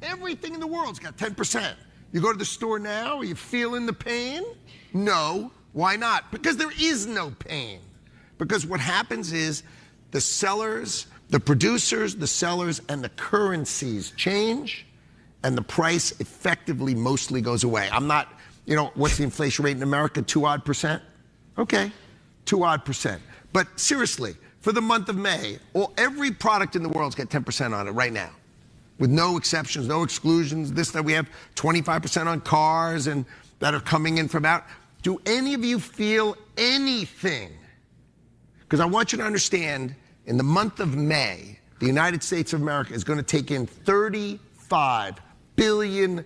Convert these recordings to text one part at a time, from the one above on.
Everything in the world's got 10%. You go to the store now, are you feeling the pain? No. Why not? Because there is no pain. Because what happens is the sellers, the producers, the sellers, and the currencies change, and the price effectively mostly goes away. I'm not, what's the inflation rate in America? 2-odd%? Okay, 2-odd%. But seriously, for the month of May, every product in the world's got 10% on it right now, with no exceptions, no exclusions. That we have 25% on cars and that are coming in from out. Do any of you feel anything? Because I want you to understand, in the month of May, the United States of America is going to take in $35 billion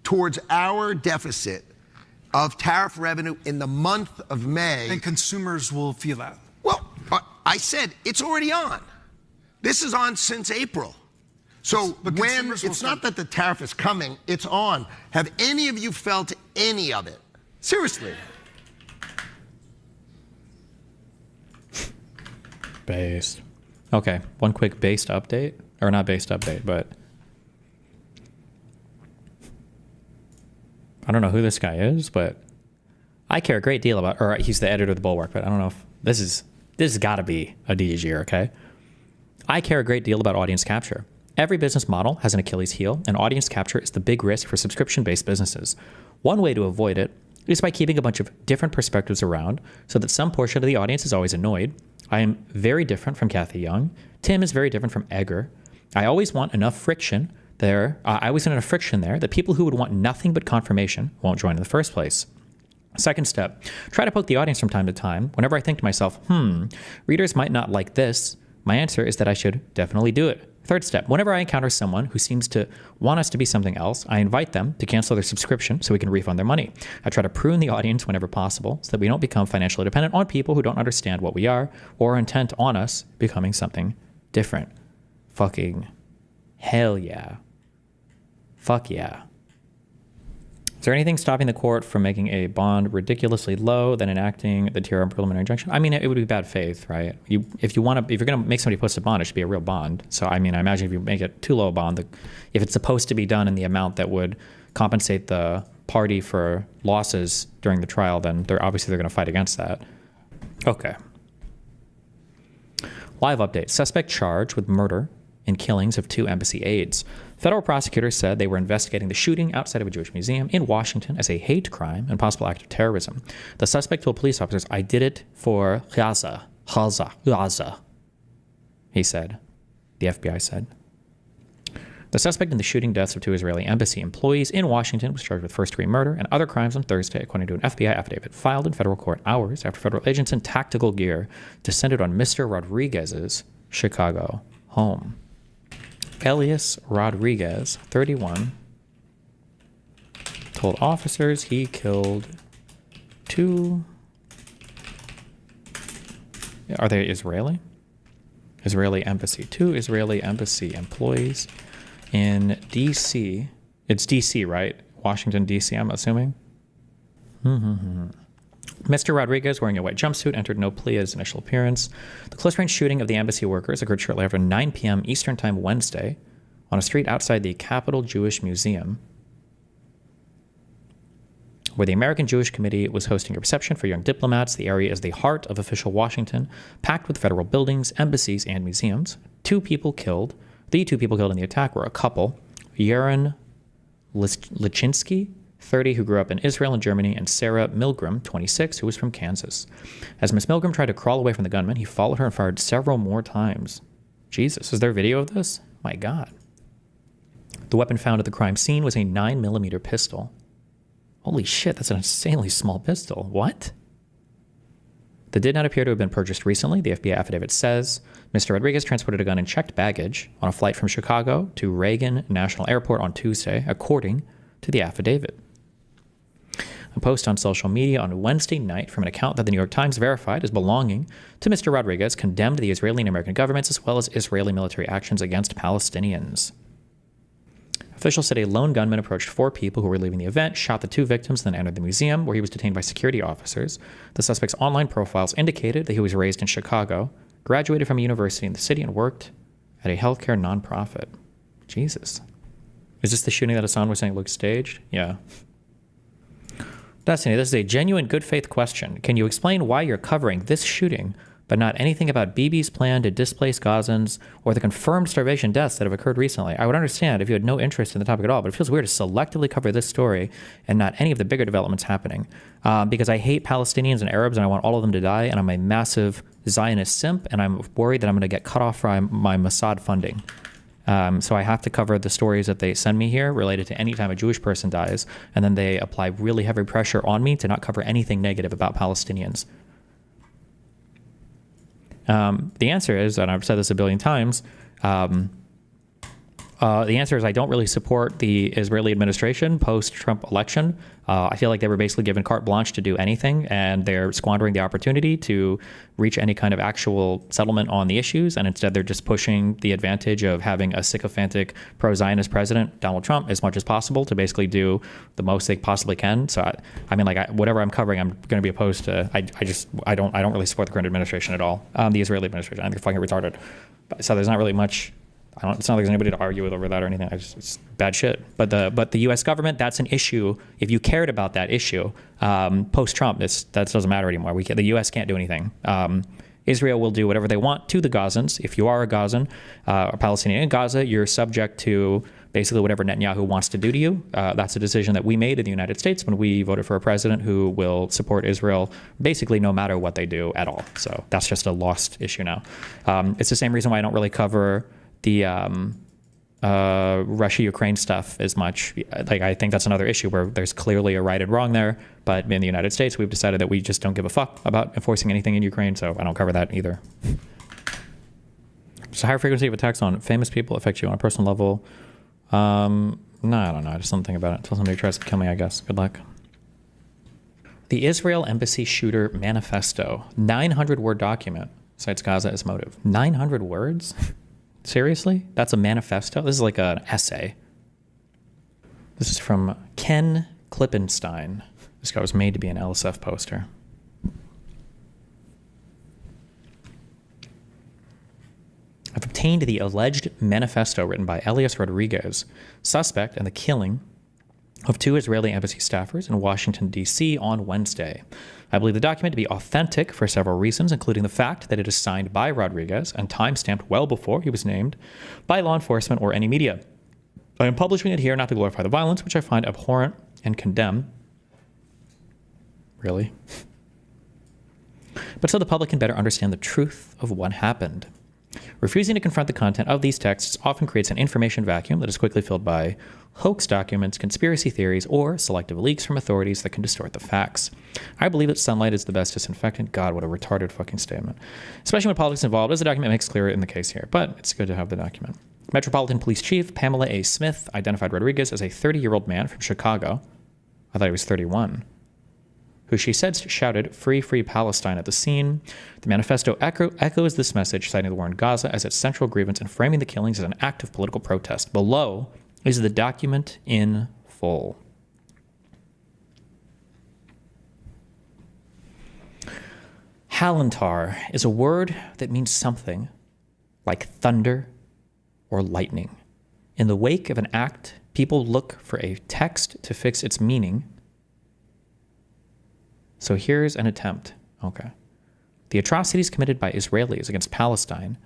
towards our deficit of tariff revenue in the month of May. And consumers will feel that. Well, I said it's already on. This is on since April. So when it's not that the tariff is coming, it's on. Have any of you felt any of it? Seriously. Based. Okay, one quick based update. Or not based update, but I don't know who this guy is, but I care a great deal about, or he's the editor of the Bulwark, but I don't know if this has got to be a DG, okay? I care a great deal about audience capture. Every business model has an Achilles heel, and audience capture is the big risk for subscription-based businesses. One way to avoid it is by keeping a bunch of different perspectives around so that some portion of the audience is always annoyed. I am very different from Kathy Young. Tim is very different from Edgar. I always want enough friction there. I always want enough friction there that people who would want nothing but confirmation won't join in the first place. Second step, try to poke the audience from time to time. Whenever I think to myself, readers might not like this, my answer is that I should definitely do it. Third step, whenever I encounter someone who seems to want us to be something else, I invite them to cancel their subscription so we can refund their money. I try to prune the audience whenever possible so that we don't become financially dependent on people who don't understand what we are or are intent on us becoming something different. Fucking hell yeah. Fuck yeah. Is there anything stopping the court from making a bond ridiculously low than enacting the tier of preliminary injunction? I mean, it would be bad faith, right? If you're going to make somebody post a bond, it should be a real bond. So, I mean, I imagine if you make it too low a bond, if it's supposed to be done in the amount that would compensate the party for losses during the trial, then they're going to fight against that. Okay. Live update. Suspect charged with murder and killings of 2 embassy aides. Federal prosecutors said they were investigating the shooting outside of a Jewish museum in Washington as a hate crime and possible act of terrorism. The suspect told police officers, "I did it for Gaza," he said. The FBI said. The suspect in the shooting deaths of 2 Israeli embassy employees in Washington was charged with first-degree murder and other crimes on Thursday, according to an FBI affidavit filed in federal court hours after federal agents in tactical gear descended on Mr. Rodriguez's Chicago home. Elias Rodriguez, 31, told officers he killed 2... Are they Israeli? Israeli embassy. 2 Israeli embassy employees in D.C. It's D.C., right? Washington, D.C., I'm assuming. Mr. Rodriguez, wearing a white jumpsuit, entered no plea at his initial appearance. The close-range shooting of the embassy workers occurred shortly after 9 p.m. Eastern Time Wednesday on a street outside the Capitol Jewish Museum, where the American Jewish Committee was hosting a reception for young diplomats. The area is the heart of official Washington, packed with federal buildings, embassies, and museums. The 2 people killed in the attack were a couple, Yaron Lichinsky, 30, who grew up in Israel and Germany, and Sarah Milgram, 26, who was from Kansas. As Miss Milgram tried to crawl away from the gunman, he followed her and fired several more times. Jesus, is there video of this? My God. The weapon found at the crime scene was a 9mm pistol. Holy shit, that's an insanely small pistol. What? That did not appear to have been purchased recently, the FBI affidavit says. Mr. Rodriguez transported a gun in checked baggage on a flight from Chicago to Reagan National Airport on Tuesday, according to the affidavit. A post on social media on Wednesday night from an account that the New York Times verified as belonging to Mr. Rodriguez condemned the Israeli and American governments as well as Israeli military actions against Palestinians. Officials said a lone gunman approached 4 people who were leaving the event, shot the 2 victims, then entered the museum, where he was detained by security officers. The suspect's online profiles indicated that he was raised in Chicago, graduated from a university in the city, and worked at a healthcare nonprofit. Jesus. Is this the shooting that Hassan was saying looked staged? Yeah. Destiny, this is a genuine good faith question. Can you explain why you're covering this shooting, but not anything about Bibi's plan to displace Gazans or the confirmed starvation deaths that have occurred recently? I would understand if you had no interest in the topic at all, but it feels weird to selectively cover this story and not any of the bigger developments happening. Because I hate Palestinians and Arabs and I want all of them to die, and I'm a massive Zionist simp, and I'm worried that I'm going to get cut off from my Mossad funding. So I have to cover the stories that they send me here related to any time a Jewish person dies, and then they apply really heavy pressure on me to not cover anything negative about Palestinians. The answer is, and I've said this a billion times, the answer is I don't really support the Israeli administration post-Trump election. I feel like they were basically given carte blanche to do anything, and they're squandering the opportunity to reach any kind of actual settlement on the issues, and instead they're just pushing the advantage of having a sycophantic pro-Zionist president, Donald Trump, as much as possible to basically do the most they possibly can. So, whatever I'm covering, I'm going to be opposed to. I don't really support the current administration at all, the Israeli administration. I think they're fucking retarded. So there's not really much. It's not like there's anybody to argue with over that or anything. It's bad shit. But the U.S. government, that's an issue. If you cared about that issue, post-Trump, that doesn't matter anymore. The U.S. can't do anything. Israel will do whatever they want to the Gazans. If you are a Gazan or Palestinian in Gaza, you're subject to basically whatever Netanyahu wants to do to you. That's a decision that we made in the United States when we voted for a president who will support Israel basically no matter what they do at all. So that's just a lost issue now. It's the same reason why I don't really cover the Russia-Ukraine stuff as much. I think that's another issue where there's clearly a right and wrong there. But in the United States, we've decided that we just don't give a fuck about enforcing anything in Ukraine, so I don't cover that either. Does a higher frequency of attacks on famous people affect you on a personal level? No, I don't know. I just don't think about it until somebody tries to kill me, I guess. Good luck. The Israel Embassy shooter manifesto, 900-word document, cites Gaza as motive. 900 words? Seriously? That's a manifesto? This is like an essay. This is from Ken Klippenstein. This guy was made to be an LSF poster. I've obtained the alleged manifesto written by Elias Rodriguez, suspect in the killing of 2 Israeli embassy staffers in Washington, D.C. on Wednesday. I believe the document to be authentic for several reasons, including the fact that it is signed by Rodriguez and time-stamped well before he was named by law enforcement or any media. I am publishing it here not to glorify the violence, which I find abhorrent and condemn. Really? But so the public can better understand the truth of what happened. Refusing to confront the content of these texts often creates an information vacuum that is quickly filled by hoax documents, conspiracy theories, or selective leaks from authorities that can distort the facts. I believe that sunlight is the best disinfectant. God, what a retarded fucking statement. Especially when politics involved, as the document makes clear in the case here. But it's good to have the document. Metropolitan Police Chief Pamela A. Smith identified Rodriguez as a 30-year-old man from Chicago. I thought he was 31. Who she said shouted, "Free, free Palestine" at the scene. The manifesto echoes this message, citing the war in Gaza as its central grievance and framing the killings as an act of political protest. Below is the document in full. Halantar is a word that means something like thunder or lightning. In the wake of an act, people look for a text to fix its meaning. So here's an attempt. Okay. The atrocities committed by Israelis against Palestine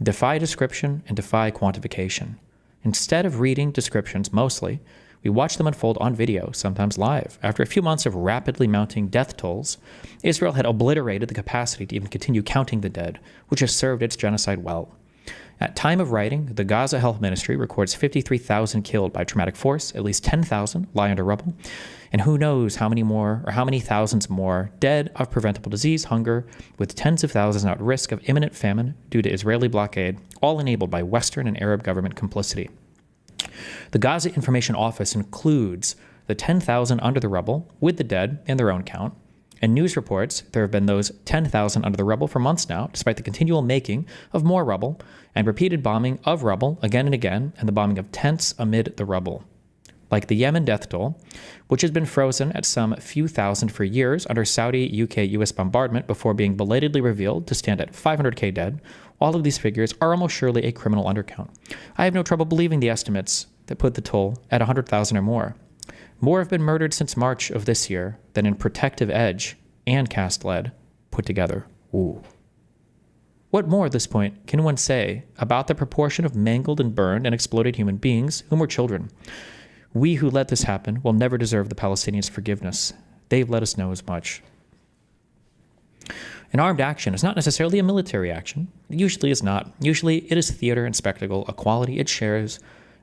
defy description and defy quantification. Instead of reading descriptions mostly, we watch them unfold on video, sometimes live. After a few months of rapidly mounting death tolls, Israel had obliterated the capacity to even continue counting the dead, which has served its genocide well. At time of writing, the Gaza Health Ministry records 53,000 killed by traumatic force, at least 10,000 lie under rubble, and who knows how many more or how many thousands more dead of preventable disease, hunger, with tens of thousands at risk of imminent famine due to Israeli blockade, all enabled by Western and Arab government complicity. The Gaza Information Office includes the 10,000 under the rubble with the dead in their own count. In news reports, there have been those 10,000 under the rubble for months now, despite the continual making of more rubble and repeated bombing of rubble again and again, and the bombing of tents amid the rubble. Like the Yemen death toll, which has been frozen at some few thousand for years under Saudi, UK, US bombardment before being belatedly revealed to stand at 500k dead, all of these figures are almost surely a criminal undercount. I have no trouble believing the estimates that put the toll at 100,000 or more. More have been murdered since March of this year than in Protective Edge and Cast Lead put together. Ooh. What more at this point can one say about the proportion of mangled and burned and exploded human beings whom were children? We who let this happen will never deserve the Palestinians' forgiveness. They've let us know as much. An armed action is not necessarily a military action. It usually is not. Usually it is theater and spectacle, a quality it shares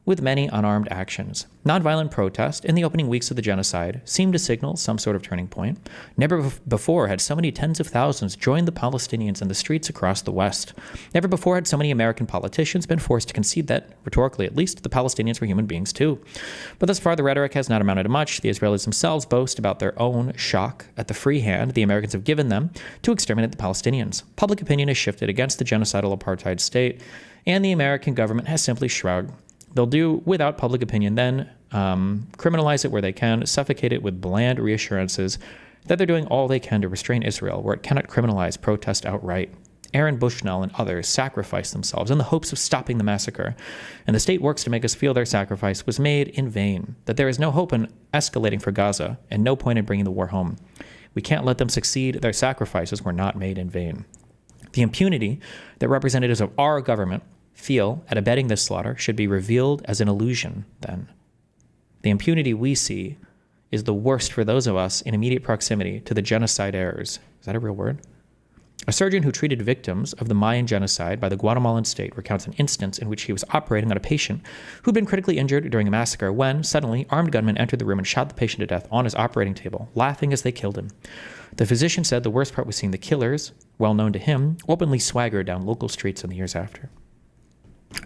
with many unarmed actions. Nonviolent protest in the opening weeks of the genocide seemed to signal some sort of turning point. Never before had so many tens of thousands joined the Palestinians in the streets across the West. Never before had so many American politicians been forced to concede that, rhetorically at least, the Palestinians were human beings too. But thus far, the rhetoric has not amounted to much. The Israelis themselves boast about their own shock at the free hand the Americans have given them to exterminate the Palestinians. Public opinion has shifted against the genocidal apartheid state, and the American government has simply shrugged. They'll do without public opinion then, criminalize it where they can, suffocate it with bland reassurances that they're doing all they can to restrain Israel where it cannot criminalize protest outright. Aaron Bushnell and others sacrifice themselves in the hopes of stopping the massacre, and the state works to make us feel their sacrifice was made in vain, that there is no hope in escalating for Gaza and no point in bringing the war home. We can't let them succeed. Their sacrifices were not made in vain. The impunity that representatives of our government feel at abetting this slaughter should be revealed as an illusion, then. The impunity we see is the worst for those of us in immediate proximity to the genocide errors. Is that a real word? A surgeon who treated victims of the Mayan genocide by the Guatemalan state recounts an instance in which he was operating on a patient who'd been critically injured during a massacre when, suddenly, armed gunmen entered the room and shot the patient to death on his operating table, laughing as they killed him. The physician said the worst part was seeing the killers, well known to him, openly swagger down local streets in the years after.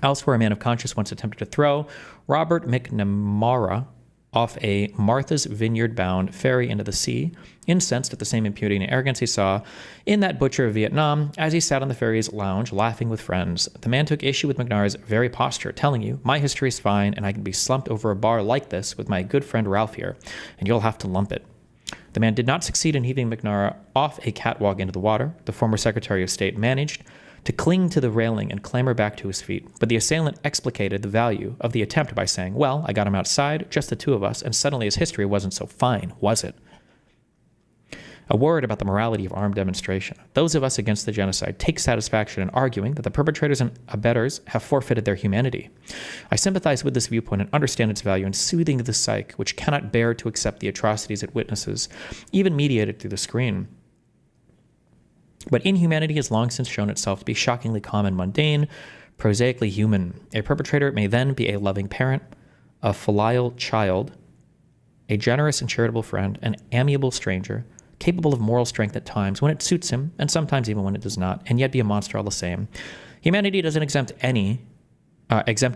Elsewhere, a man of conscience once attempted to throw Robert McNamara off a Martha's Vineyard-bound ferry into the sea, incensed at the same impunity and arrogance he saw in that butcher of Vietnam as he sat on the ferry's lounge laughing with friends. The man took issue with McNamara's very posture, telling you, "My history is fine, and I can be slumped over a bar like this with my good friend Ralph here, and you'll have to lump it." The man did not succeed in heaving McNamara off a catwalk into the water. The former Secretary of State managed to cling to the railing and clamber back to his feet. But the assailant explicated the value of the attempt by saying, "Well, I got him outside, just the two of us, and suddenly his history wasn't so fine, was it?" A word about the morality of armed demonstration. Those of us against the genocide take satisfaction in arguing that the perpetrators and abettors have forfeited their humanity. I sympathize with this viewpoint and understand its value in soothing the psyche, which cannot bear to accept the atrocities it witnesses, even mediated through the screen. But inhumanity has long since shown itself to be shockingly common, mundane, prosaically human. A perpetrator may then be a loving parent, a filial child, a generous and charitable friend, an amiable stranger, capable of moral strength at times when it suits him, and sometimes even when it does not, and yet be a monster all the same. Humanity doesn't exempt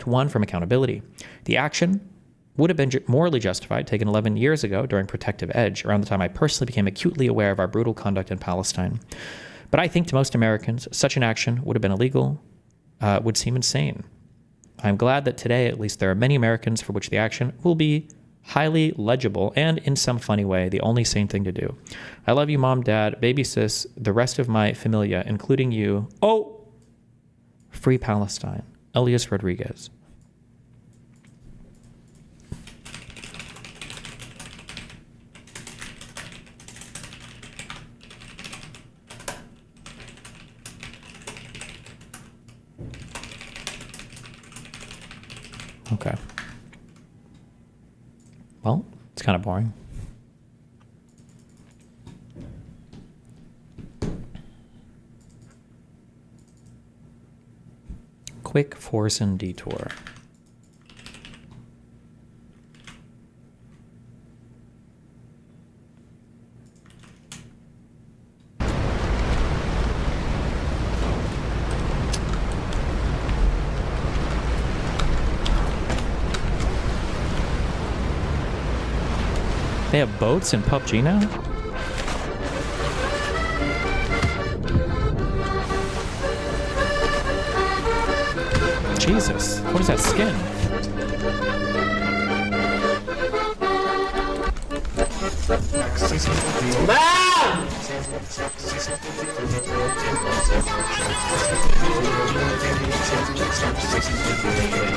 one from accountability. The action would have been morally justified taken 11 years ago during Protective Edge, around the time I personally became acutely aware of our brutal conduct in Palestine. But I think to most Americans, such an action would have been illegal, would seem insane. I'm glad that today, at least, there are many Americans for which the action will be highly legible and, in some funny way, the only sane thing to do. I love you, Mom, Dad, baby sis, the rest of my familia, including you. Oh! Free Palestine. Elias Rodriguez. Okay. Well, it's kind of boring. Quick force and detour. They have boats in PUBG now? Jesus, what is that skin? Man!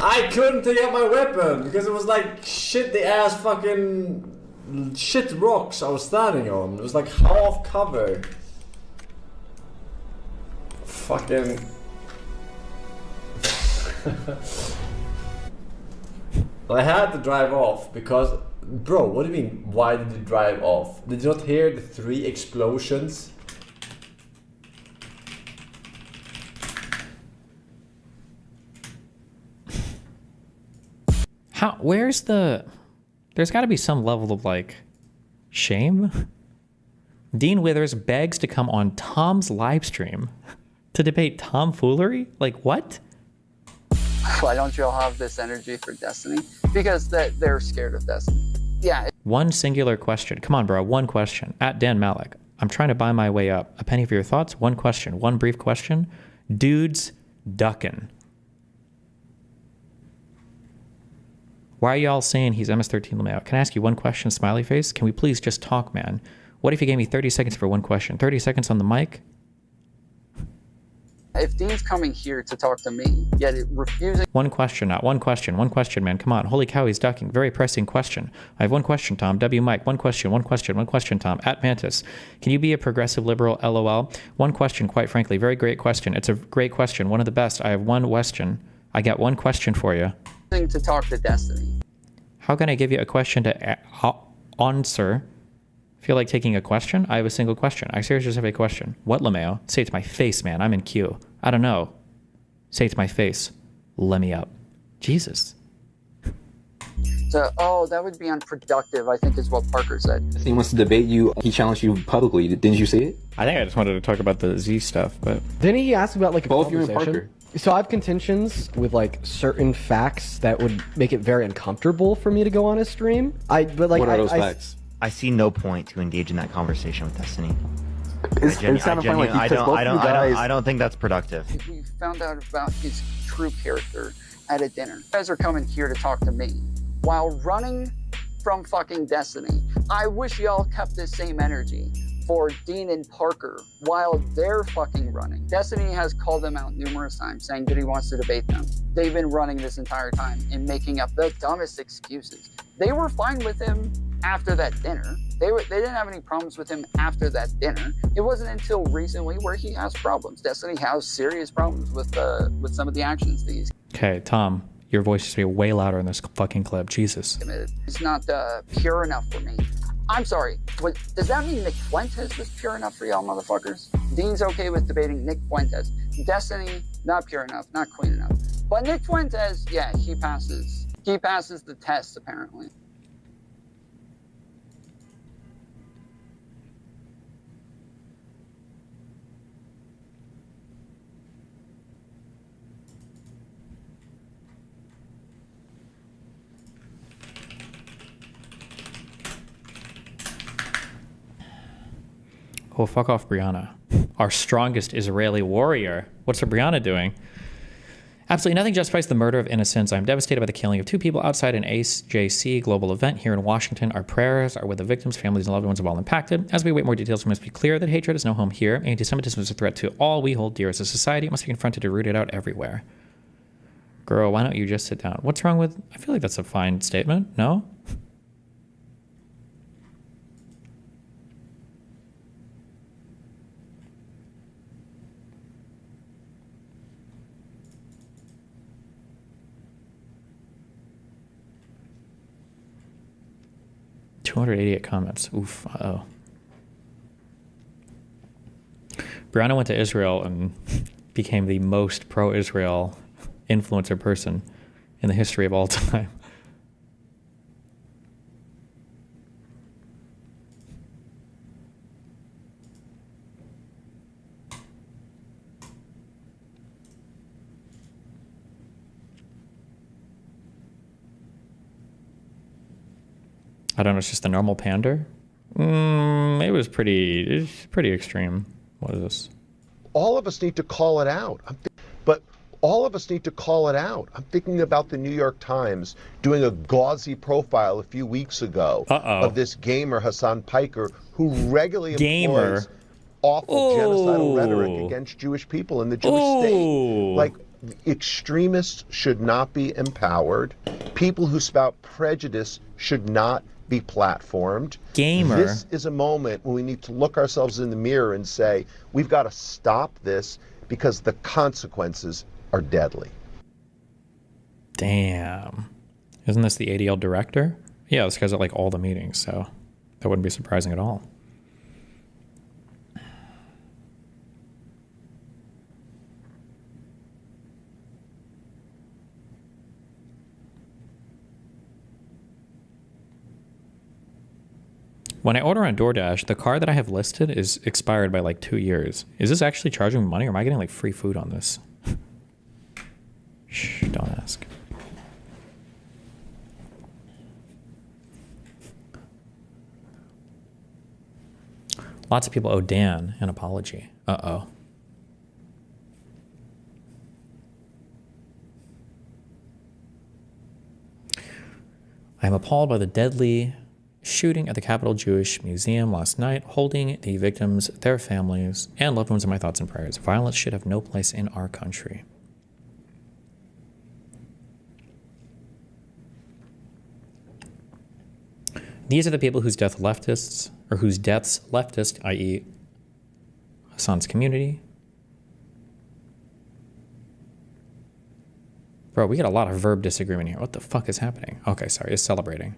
I couldn't take out my weapon because it was like shit the ass fucking shit rocks I was standing on. It was like half covered. Fucking. I had to drive off because, bro, what do you mean? Why did you drive off? Did you not hear the 3 explosions? Where's the... There's got to be some level of, like, shame? Dean Withers begs to come on Tom's live stream to debate tomfoolery? Like, what? Why don't you all have this energy for Destiny? Because they're scared of Destiny. Yeah. One singular question. Come on, bro. One question. At Dan Malik. I'm trying to buy my way up. A penny for your thoughts? One question. One brief question. Dude's ducking. Why are y'all saying he's MS-13 Lameo? Can I ask you one question, smiley face? Can we please just talk, man? What if you gave me 30 seconds for one question? 30 seconds on the mic? If Dean's coming here to talk to me, yet refusing... One question, not one question. One question, man. Come on. Holy cow, he's ducking. Very pressing question. I have one question, Tom. W. Mike. One question, Tom. At Mantis. Can you be a progressive liberal? LOL. One question, quite frankly. Very great question. It's a great question. One of the best. I have one question. I got one question for you. To talk to Destiny. How can I give you a question to answer? Feel like taking a question? I have a single question. I seriously just have a question. What, LeMayo? Say it to my face, man. I'm in queue. I don't know. Say it to my face. Let me up. Jesus. So, oh, that would be unproductive, I think is what Parker said. He wants to debate you. He challenged you publicly. Didn't you see it? I think I just wanted to talk about the Z stuff, but... Didn't he ask about like a Both you and conversation? Parker. So I have contentions with like certain facts that would make it very uncomfortable for me to go on his stream. What are those facts? I see no point to engage in that conversation with Destiny. It sounded funny like you I don't think that's productive. We found out about his true character at a dinner. You guys are coming here to talk to me while running from fucking Destiny. I wish y'all kept this same energy for Dean and Parker while they're fucking running. Destiny has called them out numerous times saying that he wants to debate them. They've been running this entire time and making up the dumbest excuses. They were fine with him after that dinner. They didn't have any problems with him after that dinner. It wasn't until recently where he has problems. Destiny has serious problems with some of the actions that he's Okay, Tom, your voice should be way louder in this fucking clip. Jesus. committed. It's not pure enough for me. I'm sorry, does that mean Nick Fuentes was pure enough for y'all motherfuckers? Dean's okay with debating Nick Fuentes. Destiny, not pure enough, not clean enough. But Nick Fuentes, yeah, he passes. He passes the test, apparently. Oh, fuck off, Brianna. Our strongest Israeli warrior. What's Brianna doing? Absolutely nothing justifies the murder of innocents. I'm devastated by the killing of 2 people outside an AJC global event here in Washington. Our prayers are with the victims, families, and loved ones of all impacted. As we await more details, we must be clear that hatred has no home here. Anti-Semitism is a threat to all we hold dear as a society. It must be confronted and rooted out everywhere. Girl, why don't you just sit down? What's wrong with... I feel like that's a fine statement. No? $288 comments. Oof. Uh-oh. Brianna went to Israel and became the most pro-Israel influencer person in the history of all time. I don't know, it's just the normal pander? It was pretty extreme. What is this? All of us need to call it out. But all of of us need to call it out. I'm thinking about the New York Times doing a gauzy profile a few weeks ago of this gamer, Hassan Piker, who regularly employs awful genocidal rhetoric against Jewish people in the Jewish state. Like, extremists should not be empowered. People who spout prejudice should not be platformed. This is a moment when we need to look ourselves in the mirror and say, we've got to stop this because the consequences are deadly. Damn. Isn't this the ADL director? Yeah, this guy's at like all the meetings, so that wouldn't be surprising at all. When I order on DoorDash, the card that I have listed is expired by like 2 years. Is this actually charging me money, or am I getting like free food on this? Shh, don't ask. Lots of people owe Dan an apology. Uh-oh. I am appalled by the deadly shooting at the Capitol Jewish Museum last night, holding the victims, their families, and loved ones in my thoughts and prayers. Violence should have no place in our country. These are the people whose deaths leftists, i.e. Hassan's community. Bro, we got a lot of verb disagreement here. What the fuck is happening? Okay, sorry, it's celebrating.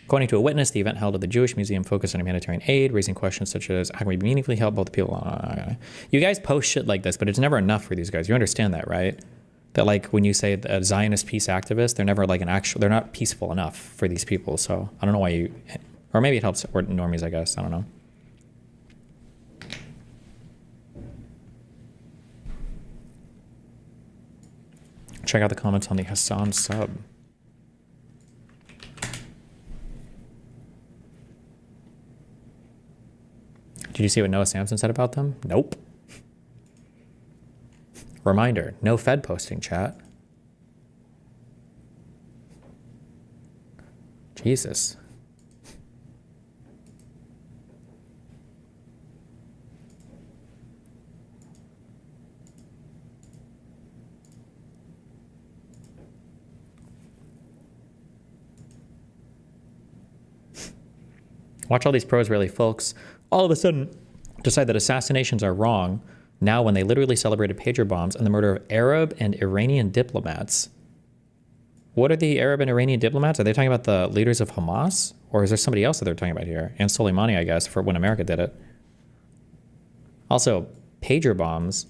According to a witness, the event held at the Jewish Museum focused on humanitarian aid, raising questions such as, how can we meaningfully help both people? You guys post shit like this, but it's never enough for these guys. You understand that, right? That like when you say a Zionist peace activist, they're never like they're not peaceful enough for these people. So I don't know why or maybe it helps normies, I guess. I don't know. Check out the comments on the Hassan sub. Did you see what Noah Samson said about them? Nope. Reminder, no Fed posting, chat. Jesus. Watch all these pro-Israeli folks all of a sudden decide that assassinations are wrong now when they literally celebrated pager bombs and the murder of Arab and Iranian diplomats. What are the Arab and Iranian diplomats? Are they talking about the leaders of Hamas? Or is there somebody else that they're talking about here? And Soleimani, I guess, for when America did it. Also, pager bombs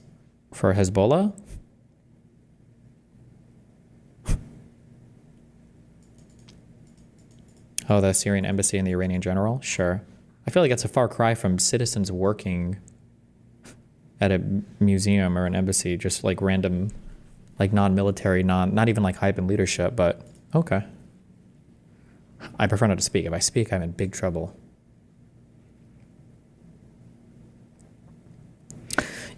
for Hezbollah? Oh, the Syrian embassy and the Iranian general? Sure. I feel like it's a far cry from citizens working at a museum or an embassy, just like random, like non-military, not even like hype and leadership, but okay. I prefer not to speak. If I speak, I'm in big trouble.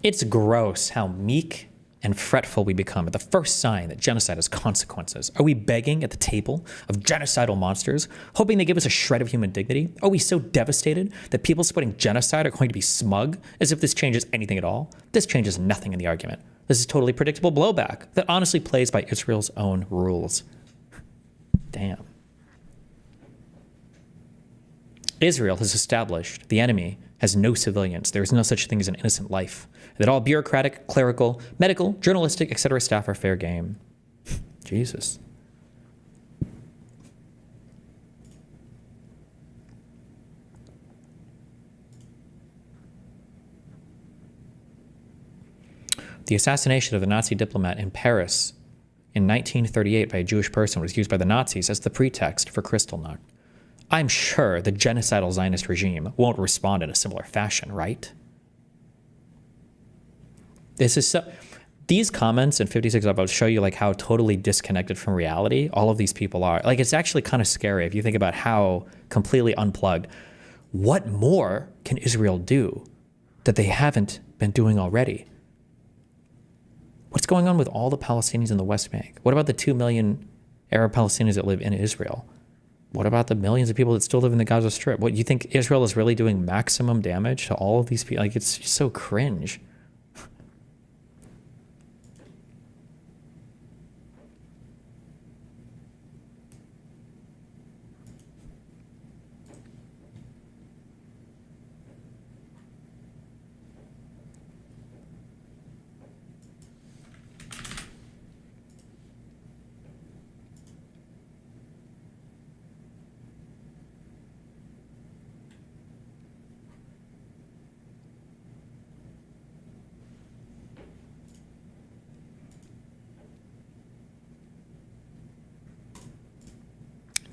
It's gross how meek and fretful we become at the first sign that genocide has consequences. Are we begging at the table of genocidal monsters, hoping they give us a shred of human dignity? Are we so devastated that people supporting genocide are going to be smug, as if this changes anything at all? This changes nothing in the argument. This is totally predictable blowback that honestly plays by Israel's own rules. Damn. Israel has established the enemy has no civilians. There is no such thing as an innocent life. That all bureaucratic, clerical, medical, journalistic, etc. staff are fair game. Jesus. The assassination of the Nazi diplomat in Paris in 1938 by a Jewish person was used by the Nazis as the pretext for Kristallnacht. I'm sure the genocidal Zionist regime won't respond in a similar fashion, right? This is so. These comments and 56 upvotes show you like how totally disconnected from reality all of these people are. Like, it's actually kind of scary if you think about how completely unplugged. What more can Israel do that they haven't been doing already? What's going on with all the Palestinians in the West Bank? What about the 2 million Arab Palestinians that live in Israel? What about the millions of people that still live in the Gaza Strip? What, you think Israel is really doing maximum damage to all of these people? Like, it's just so cringe.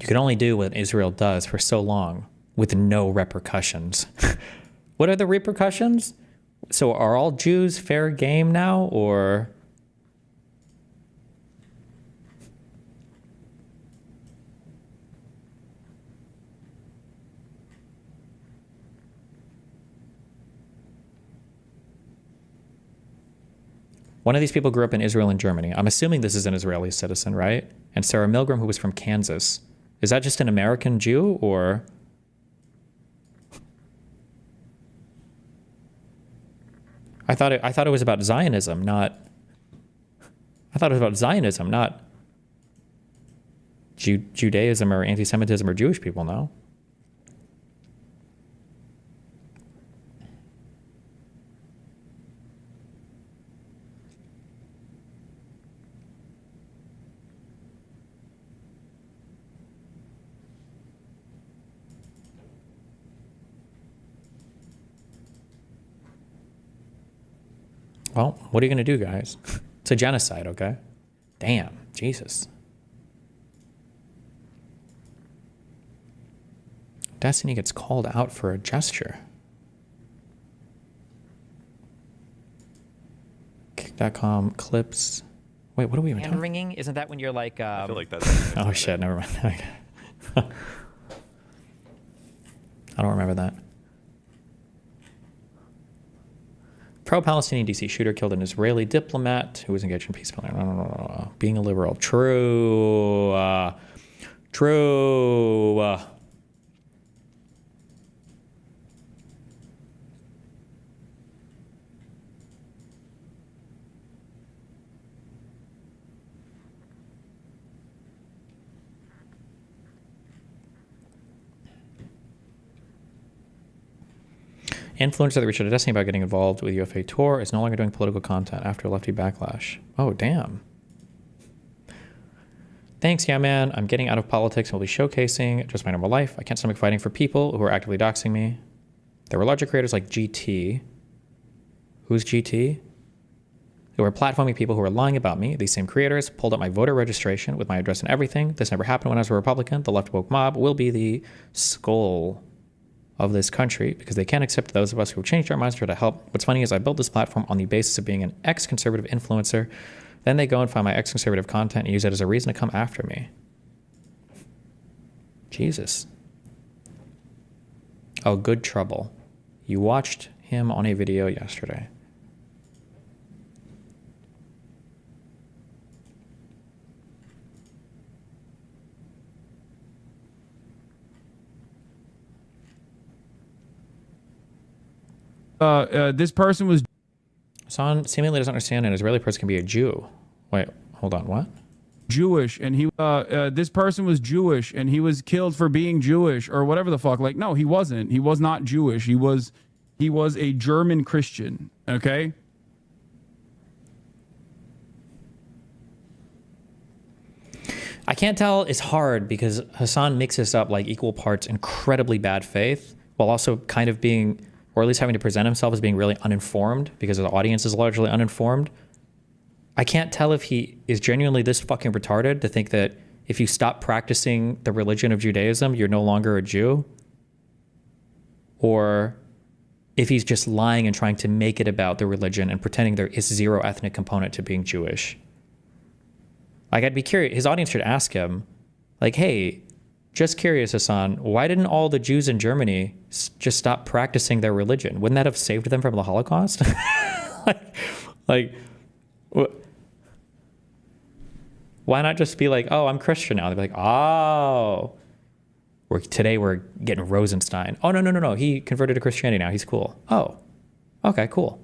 You can only do what Israel does for so long with no repercussions. What are the repercussions? So are all Jews fair game now, or? One of these people grew up in Israel and Germany. I'm assuming this is an Israeli citizen, right? And Sarah Milgram, who was from Kansas. Is that just an American Jew, or? I thought it was about Zionism, not. I thought it was about Zionism, not Judaism or anti-Semitism or Jewish people. No. Well, what are you going to do, guys? It's a genocide, okay? Damn, Jesus. Destiny gets called out for a gesture. Kick.com clips. Wait, what are we even talking? Hand ringing? Isn't that when you're like... I feel like that's... Oh, shit, never mind. I don't remember that. Pro-Palestinian DC shooter killed an Israeli diplomat who was engaged in peace building. No. Being a liberal. True. True. Influencer that reached out to Destiny about getting involved with UFA Tour is no longer doing political content after lefty backlash. Oh, damn. Thanks, yeah, man. I'm getting out of politics and will be showcasing just my normal life. I can't stomach fighting for people who are actively doxing me. There were larger creators like GT. Who's GT? Who were platforming people who were lying about me. These same creators pulled up my voter registration with my address and everything. This never happened when I was a Republican. The left woke mob will be the skull of this country because they can't accept those of us who have changed our minds to try to help. What's funny is I built this platform on the basis of being an ex-conservative influencer. Then they go and find my ex-conservative content and use it as a reason to come after me. Jesus. Oh, good trouble. You watched him on a video yesterday. This person was... Hassan seemingly doesn't understand an Israeli person can be a Jew. Wait, hold on, what? Jewish, and he this person was Jewish and he was killed for being Jewish or whatever the fuck. Like, no, he wasn't. He was not Jewish. He was a German Christian, okay? I can't tell. It's hard because Hassan mixes up like equal parts incredibly bad faith while also kind of being, or at least having to present himself as being really uninformed because the audience is largely uninformed. I can't tell if he is genuinely this fucking retarded to think that if you stop practicing the religion of Judaism, you're no longer a Jew, or if he's just lying and trying to make it about the religion and pretending there is zero ethnic component to being Jewish. Like, I'd be curious. His audience should ask him, like, hey, Just curious, Hassan, why didn't all the Jews in Germany just stop practicing their religion? Wouldn't that have saved them from the Holocaust? Why not just be like, oh, I'm Christian now? They'd be like, oh, today we're getting Rosenstein. Oh, no. He converted to Christianity now. He's cool. Oh, okay, cool.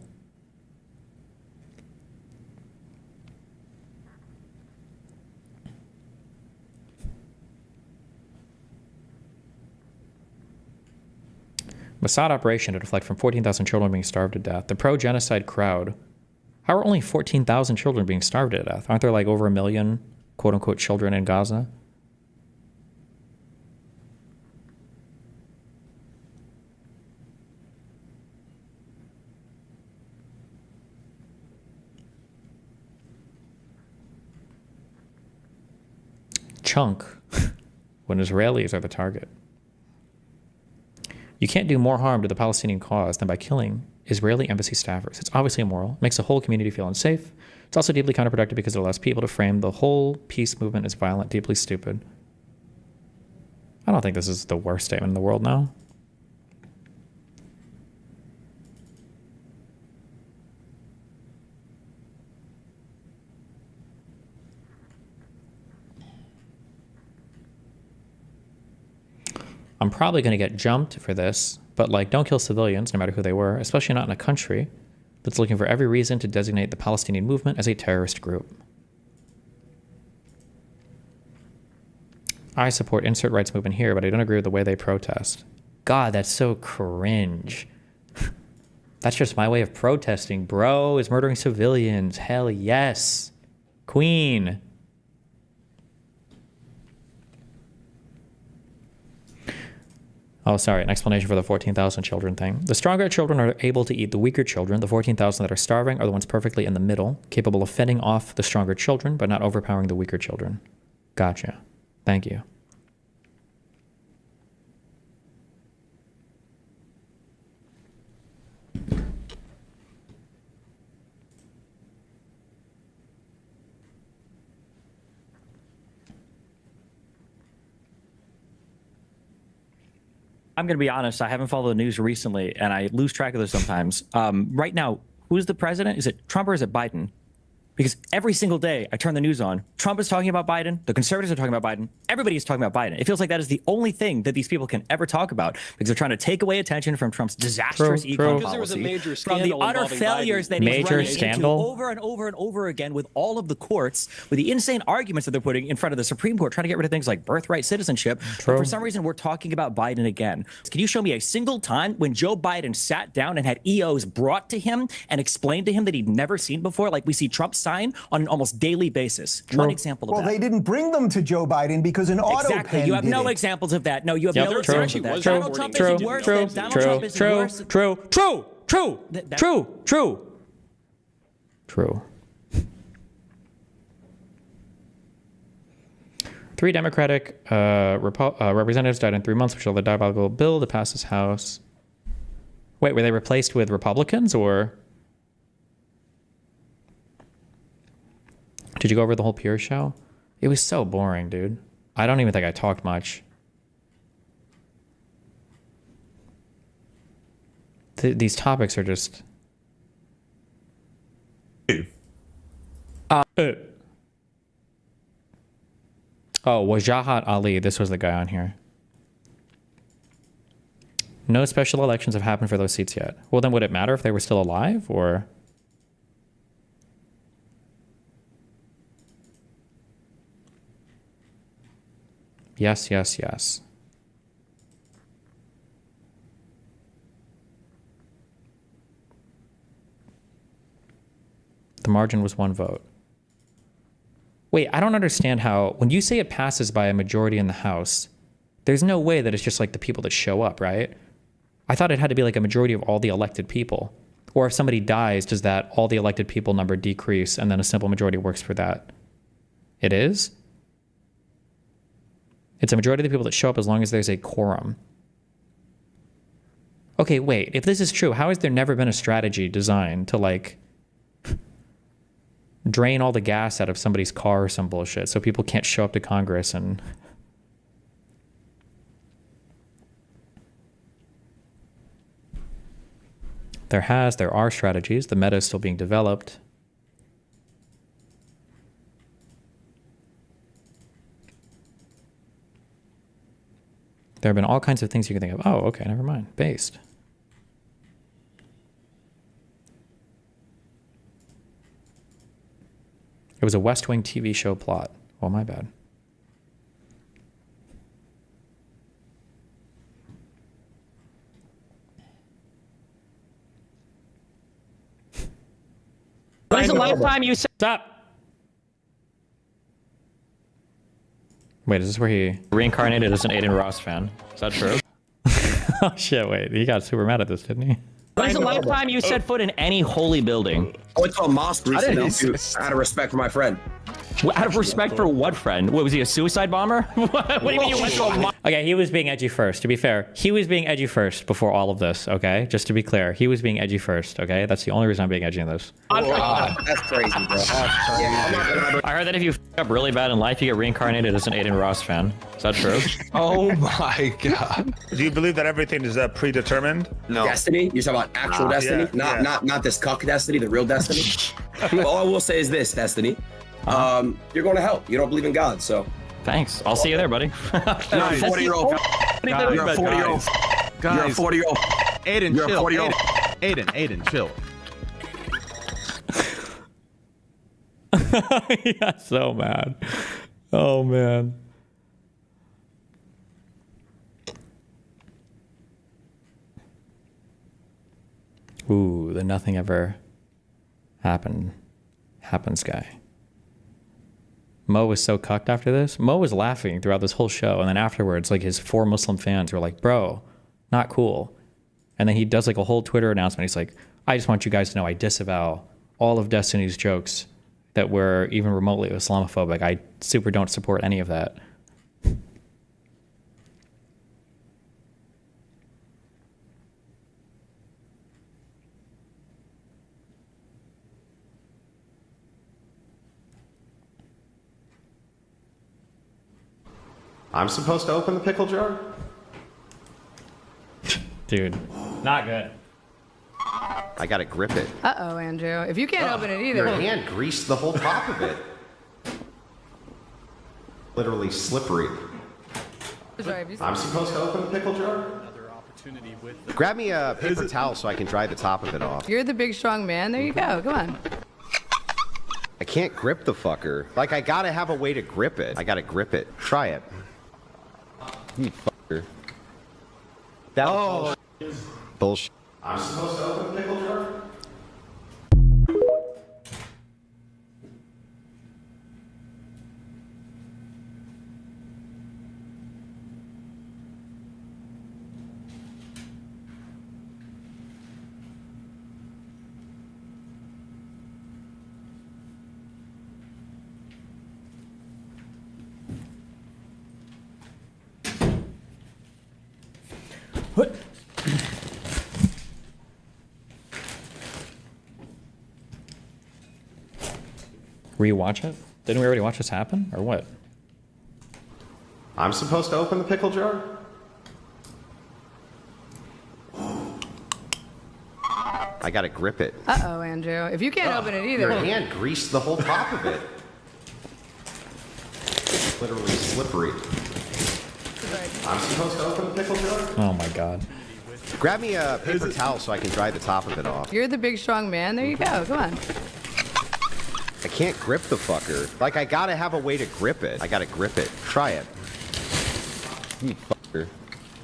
Mossad operation to deflect from 14,000 children being starved to death. The pro-genocide crowd. How are only 14,000 children being starved to death? Aren't there like over 1 million quote-unquote children in Gaza? Chunk when Israelis are the target. You can't do more harm to the Palestinian cause than by killing Israeli embassy staffers. It's obviously immoral, makes the whole community feel unsafe. It's also deeply counterproductive because it allows people to frame the whole peace movement as violent, deeply stupid. I don't think this is the worst statement in the world now. I'm probably going to get jumped for this, but like, don't kill civilians, no matter who they were, especially not in a country that's looking for every reason to designate the Palestinian movement as a terrorist group. I support insert rights movement here, but I don't agree with the way they protest. God, that's so cringe. That's just my way of protesting. Bro is murdering civilians. Hell yes. Queen. Oh, sorry, an explanation for the 14,000 children thing. The stronger children are able to eat the weaker children. The 14,000 that are starving are the ones perfectly in the middle, capable of fending off the stronger children, but not overpowering the weaker children. Gotcha. Thank you. I'm going to be honest. I haven't followed the news recently, and I lose track of this sometimes. Right now, who's the president? Is it Trump or is it Biden? Because every single day I turn the news on, Trump is talking about Biden, the conservatives are talking about Biden, everybody is talking about Biden. It feels like that is the only thing that these people can ever talk about because they're trying to take away attention from Trump's disastrous econ policy, from the utter failures that he's running into over and over and over again with all of the courts, with the insane arguments that they're putting in front of the Supreme Court, trying to get rid of things like birthright citizenship. But for some reason, we're talking about Biden again. Can you show me a single time when Joe Biden sat down and had EOs brought to him and explained to him that he'd never seen before, like we see Trump sign on an almost daily basis? One example of that. Well, they didn't bring them to Joe Biden because an auto exactly. You have no examples of that. No, you have no examples of that. Donald Trump is worse. Donald Trump is worse. True. 3 Democratic representatives died in 3 months, which are the diabolical bill to pass this House. Wait, were they replaced with Republicans or? Did you go over the whole Pure show? It was so boring, dude. I don't even think I talked much. These topics are just... Oh, Wajahat Ali. This was the guy on here. No special elections have happened for those seats yet. Well, then would it matter if they were still alive, or... Yes. The margin was 1 vote. Wait, I don't understand how, when you say it passes by a majority in the House, there's no way that it's just like the people that show up, right? I thought it had to be like a majority of all the elected people. Or if somebody dies, does that all the elected people number decrease and then a simple majority works for that? It is? It's a majority of the people that show up as long as there's a quorum. Okay, wait. If this is true, how has there never been a strategy designed to, like, drain all the gas out of somebody's car or some bullshit so people can't show up to Congress and... There are strategies. The meta is still being developed. There have been all kinds of things you can think of. Oh, okay, never mind. Based. It was a West Wing TV show plot. Oh, my bad. When's the last time you said... Stop! Wait, is this where he reincarnated as an Aiden Ross fan? Is that true? Oh shit, wait. He got super mad at this, didn't he? When's the last time you set foot in any holy building? I went to a mosque recently out of respect for my friend. Out of respect for what friend? What, was he a suicide bomber? What do you mean you went to a mosque? Okay, he was being edgy first, to be fair. He was being edgy first before all of this, okay? Just to be clear. He was being edgy first, okay? That's the only reason I'm being edgy in this. That's crazy, bro. I heard that if you f up really bad in life, you get reincarnated as an Aiden Ross fan. Is that true? Oh my god. Do you believe that everything is predetermined? No. Destiny? You're talking about actual destiny? Not this cuck destiny, the real destiny? All I will say is this, Destiny. You're going to hell. You don't believe in God, so. Thanks. I'll see you there, buddy. You're a 40-year-old. You're a 40-year-old. You're a 40-year-old. Aiden, You're chill. a 40-year-old. Aiden, chill. He got so mad. Oh, man. Ooh, the nothing ever happens guy. Mo was so cucked after this. Mo was laughing throughout this whole show, and then afterwards, like, his 4 Muslim fans were like, bro, not cool. And then he does like a whole Twitter announcement. He's like, I just want you guys to know I disavow all of Destiny's jokes that were even remotely Islamophobic. I super don't support any of that. I'm supposed to open the pickle jar? Dude, not good. I gotta grip it. Uh-oh, Andrew. If you can't open it either. Your hand greased the whole top of it. Literally slippery. Sorry, I'm supposed to open the pickle jar? Grab me a paper towel so I can dry the top of it off. You're the big, strong man. There you go. Come on. I can't grip the fucker. Like, I gotta have a way to grip it. I gotta grip it. Try it. You fucker. That was bullshit. I'm supposed to open the pickle jar? What? Rewatch it? Didn't we already watch this happen, or what? I'm supposed to open the pickle jar? I gotta grip it. Uh-oh, Andrew. If you can't open it either. Your hand greased the whole top of it. Literally slippery. I'm supposed to open the pickle jar? Oh my god. Grab me a paper towel so I can dry the top of it off. You're the big, strong man. There you go. Come on. I can't grip the fucker. Like, I gotta have a way to grip it. I gotta grip it. Try it. You fucker.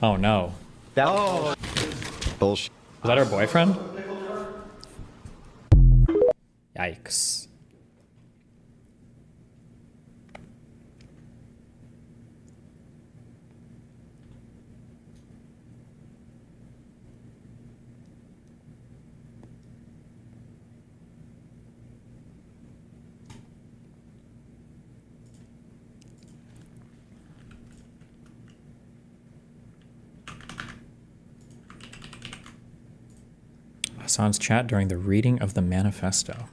Oh no. That was bullshit. Was that her boyfriend? Yikes. Hassan's chat during the reading of the Manifesto.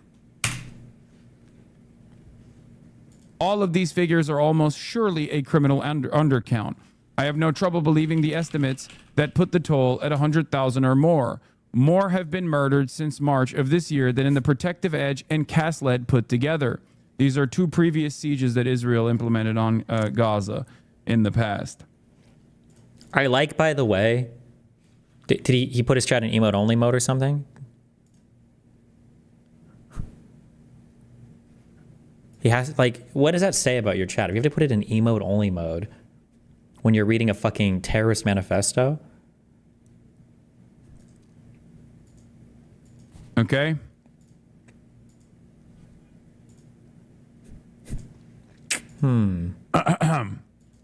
All of these figures are almost surely a criminal undercount. I have no trouble believing the estimates that put the toll at 100,000 or more. More have been murdered since March of this year than in the Protective Edge and Kaslet put together. These are 2 previous sieges that Israel implemented on Gaza in the past. I like, by the way, did he put his chat in emote only mode or something? He has, like, what does that say about your chat? If you have to put it in emote only mode when you're reading a fucking terrorist manifesto? Okay.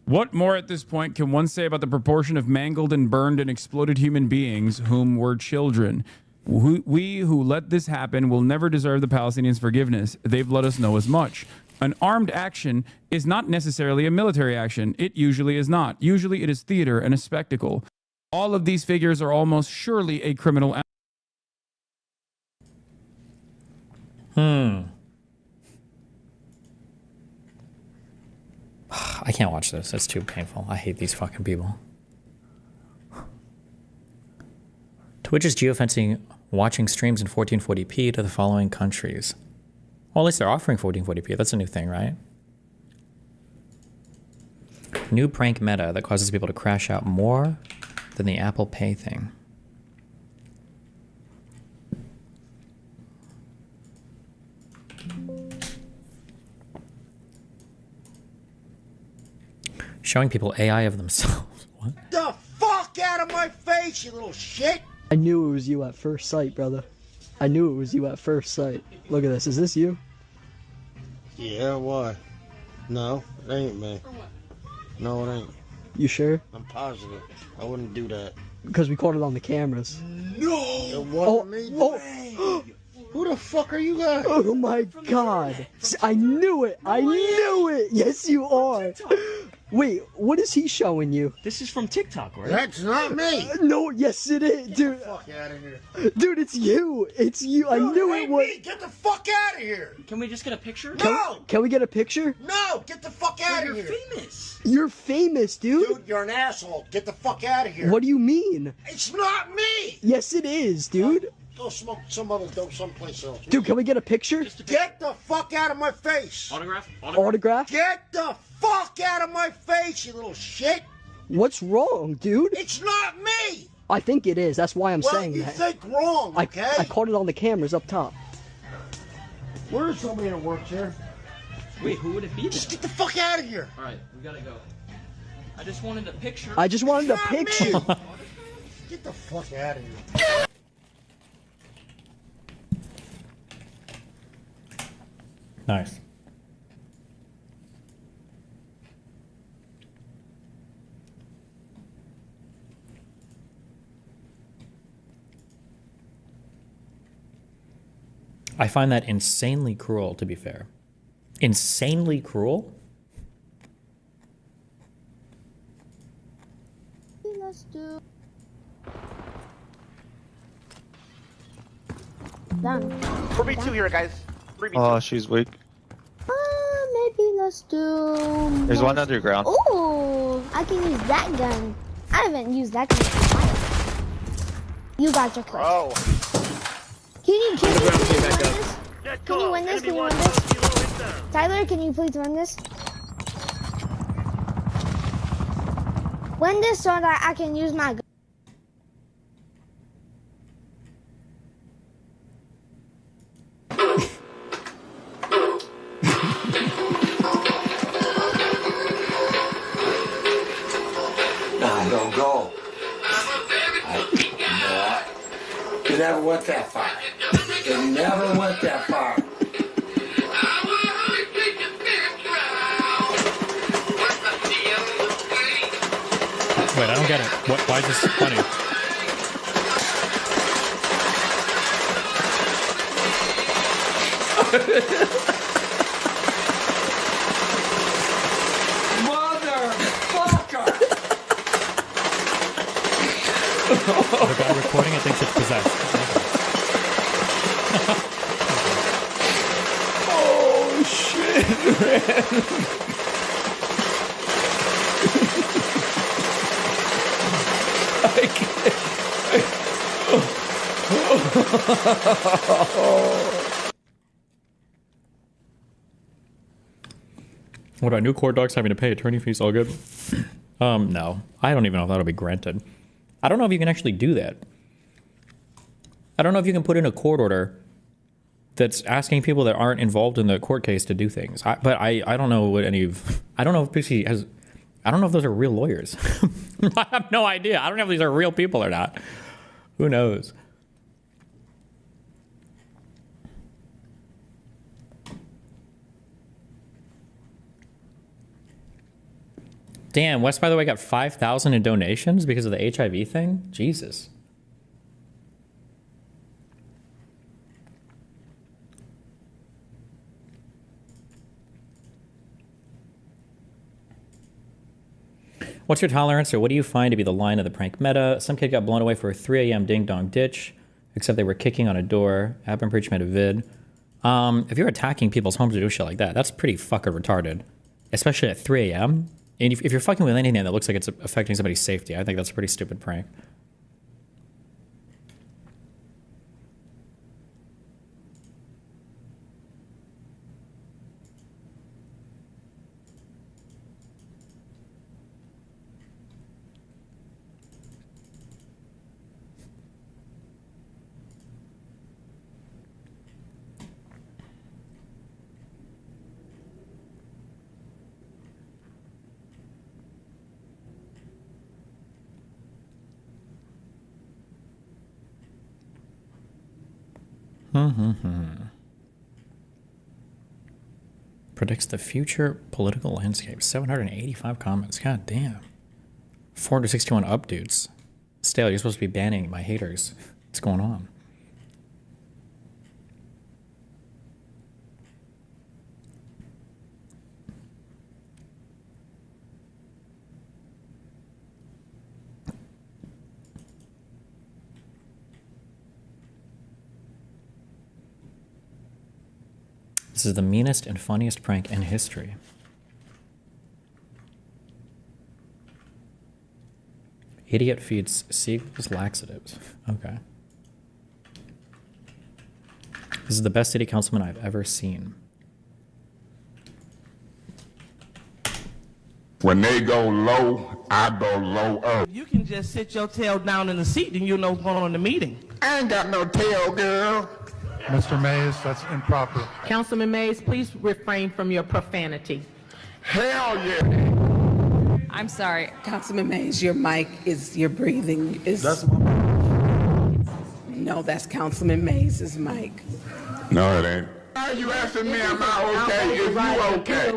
What more at this point can one say about the proportion of mangled and burned and exploded human beings whom were children? We who let this happen will never deserve the Palestinians' forgiveness. They've let us know as much. An armed action is not necessarily a military action. It usually is not. Usually it is theater and a spectacle. All of these figures are almost surely a criminal act. I can't watch this. It's too painful. I hate these fucking people. Twitch is geofencing watching streams in 1440p to the following countries. Well, at least they're offering 1440p. That's a new thing, right? New prank meta that causes people to crash out more than the Apple Pay thing. Showing people AI of themselves. What? The fuck out of my face, you little shit! I knew it was you at first sight, brother. I knew it was you at first sight. Look at this. Is this you? Yeah, why? No, it ain't me. No, it ain't. You sure? I'm positive. I wouldn't do that. Because we caught it on the cameras. No! It wasn't me. Oh. Who the fuck are you guys? Oh my god. I knew it. I knew it. Yes, you are. Wait, what is he showing you? This is from TikTok, right? That's not me. No, yes it is, dude. Get the fuck out of here. Dude, it's you. It's you. I knew it was. Me. Get the fuck out of here. Can we just get a picture? No. Can we get a picture? No, get the fuck out of here. You're famous. You're famous, dude. Dude, you're an asshole. Get the fuck out of here. What do you mean? It's not me. Yes, it is, dude. Go smoke some other dope someplace else. Dude, can we get a picture? Get the fuck out of my face. Autograph? Autograph? Get the fuck out of my face, you little shit. What's wrong, dude? It's not me. I think it is. That's why I'm saying you that. think wrong, okay? I caught it on the cameras up top. Where's somebody that works here? Wait, who would it be then? Just get the fuck out of here. Alright, we gotta go. I just wanted a picture. I just wanted a picture. Get the fuck out of here. Nice. I find that insanely cruel, to be fair. Insanely cruel? Let's do. Done. 4v2 here, guys. 3v2. Oh, she's weak. Maybe let's do. There's one underground. Ooh, I can use that gun. I haven't used that gun in a while. You got your clip. Oh. Can you win this? Can you win this? Can you win this? Tyler, can you please win this? Win this so that I can use my gun. Don't go. You never went that far. You never went that far. Wait, I don't get it. Why is this funny? Motherfucker! The guy recording it thinks it's possessed. Oh shit, man. I can't. What about new court docs having to pay attorney fees? All good? No. I don't even know if that'll be granted. I don't know if you can actually do that. I don't know if you can put in a court order that's asking people that aren't involved in the court case to do things. But I don't know what any of... I don't know if Pixie has... I don't know if those are real lawyers. I have no idea. I don't know if these are real people or not. Who knows? Damn, West, by the way, got 5,000 in donations because of the HIV thing? Jesus. What's your tolerance, or what do you find to be the line of the prank meta? Some kid got blown away for a 3 a.m. ding-dong ditch, except they were kicking on a door. Abin Preach made a vid. If you're attacking people's homes or do shit like that, that's pretty fucking retarded. Especially at 3 a.m. And if you're fucking with anything that looks like it's affecting somebody's safety, I think that's a pretty stupid prank. Predicts the future political landscape. 785 comments. God damn. 461 updates. Stale, you're supposed to be banning my haters. What's going on? This is the meanest and funniest prank in history. Idiot feeds seagulls laxatives. Okay. This is the best city councilman I've ever seen. When they go low, I go lower. You can just sit your tail down in the seat and you'll know what's going on in the meeting. I ain't got no tail, girl. Mr. Mays, that's improper. Councilman Mays, please refrain from your profanity. Hell yeah. I'm sorry, Councilman Mays, your mic is, your breathing is... That's my mic. No, that's Councilman Mays' mic. No, it ain't. Why are you asking me, am I okay? Is you okay?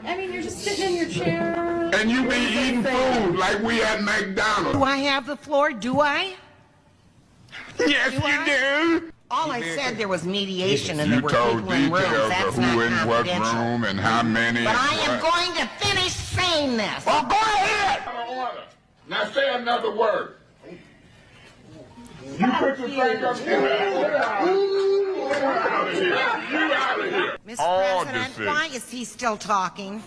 I mean, you're just sitting in your chair. And you be eating food like we at McDonald's. Do I have the floor? Do I? Yes, you do. All I said, there was mediation and You there were told people in rooms. details That's of who not in what confidential. room and how many. But and I am what. going to finish saying this. Well, go ahead. Now say another word. You put your finger up here. You out of here. You out of here. Mr. President, why is he still talking?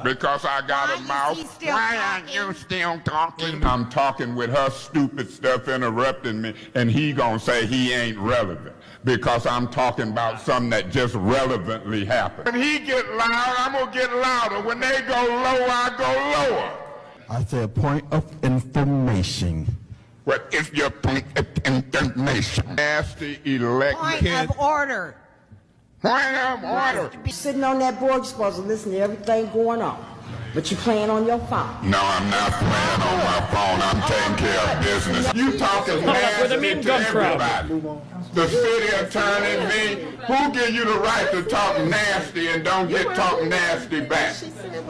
Because I got a mouth. Why are you still talking? I'm talking with her stupid stuff interrupting me, and he gonna say he ain't relevant because I'm talking about something that just relevantly happened. When he get loud, I'm gonna get louder. When they go low, I go lower. I say a point of information. What is your point of information? Nasty elected. Point of order. Point of order. You're sitting on that board, you're supposed to listen to everything going on. But you're playing on your phone. No, I'm not playing on my phone. I'm taking care of business. You talking nasty to everybody. The city attorney, me. Who give you the right to talk nasty and don't get talk nasty back?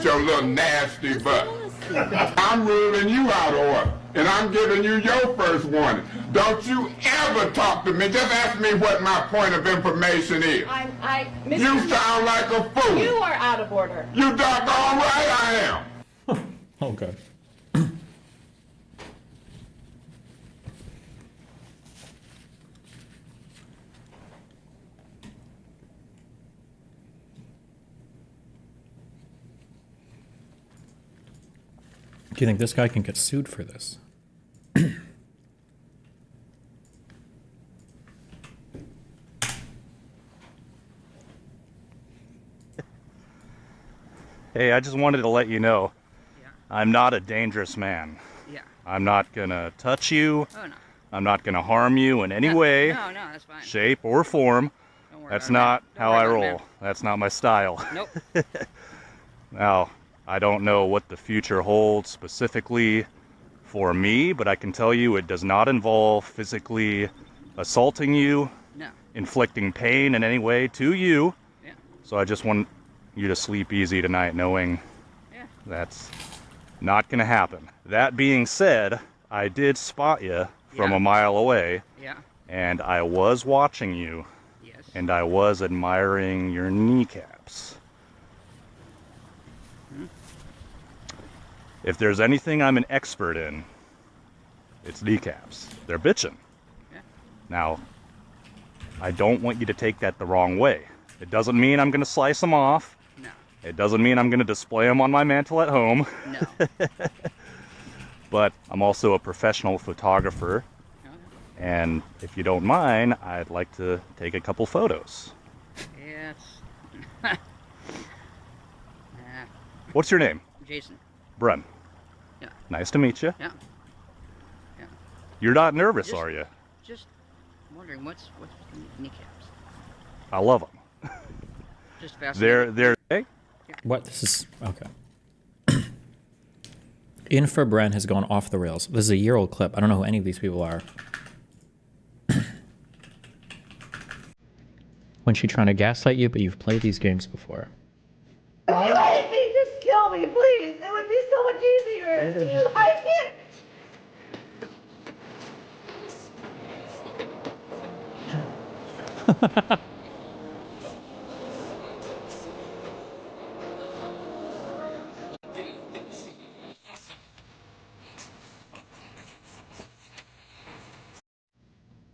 Your little nasty butt. I'm ruling you out of order, and I'm giving you your first warning. Don't you ever talk to me. Just ask me what my point of information is. You sound like a fool. You are out of order. You doggone right I am. Okay. Do you think this guy can get sued for this? Hey, I just wanted to let you know, I'm not a dangerous man. Yeah. I'm not gonna touch you. Oh, no. I'm not gonna harm you in any way, No, that's fine. shape, or form. That's not how I roll. man. That's not my style. Nope. Now, I don't know what the future holds specifically for me, but I can tell you it does not involve physically assaulting you, No. inflicting pain in any way to you. Yeah. So I just want you to sleep easy tonight knowing that's not going to happen. That being said, I did spot you from a mile away. Yeah. And I was watching you. Yes. And I was admiring your kneecaps. If there's anything I'm an expert in, it's kneecaps. They're bitchin'. Yeah. Now, I don't want you to take that the wrong way. It doesn't mean I'm going to slice them off. No. It doesn't mean I'm going to display them on my mantle at home. No. Oh, But I'm also a professional photographer. And if you don't mind, I'd like to take a couple photos. Yes. What's your name? Jason. Bren. Yeah. Nice to meet you. Yeah. Yeah. You're not nervous, Just- are you? Just wondering what's with the kneecaps. I love them. Just fascinating. They're hey? What? This is okay. Infra Bren has gone off the rails. This is a year-old clip. I don't know who any of these people are. When she trying to gaslight you, but you've played these games before. If you hate me, just kill me, please. It would be so much easier. I can't.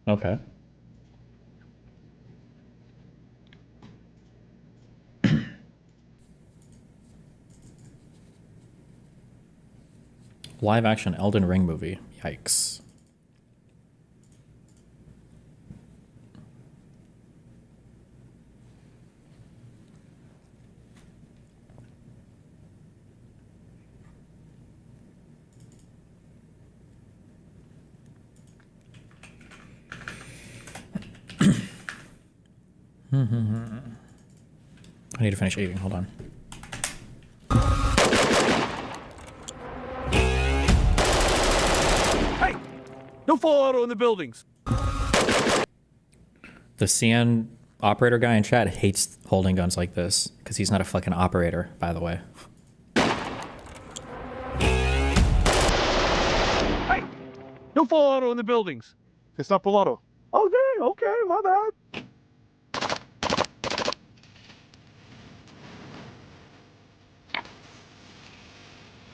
Okay. Live action Elden Ring movie. Yikes. I need to finish eating. Hold on. Hey! No full auto in the buildings. The CN operator guy in chat hates holding guns like this because he's not a fucking operator, by the way. Hey! No full auto in the buildings. It's not full auto. Okay, my bad.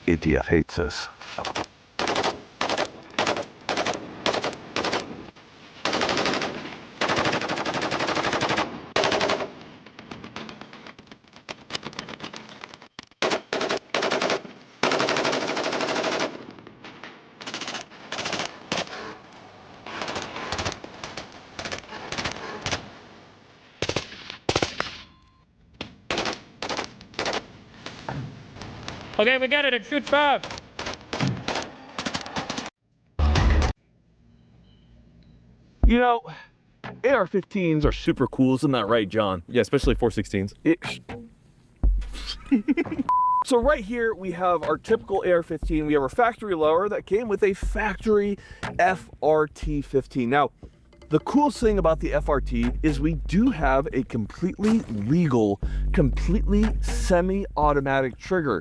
Idiot hates us. Okay, we got it. It shoots five. You know, AR-15s are super cool, isn't that right, John? Yeah, especially 416s. So right here we have our typical AR-15. We have our factory lower that came with a factory FRT-15. Now, the coolest thing about the FRT is we do have a completely legal, completely semi-automatic trigger.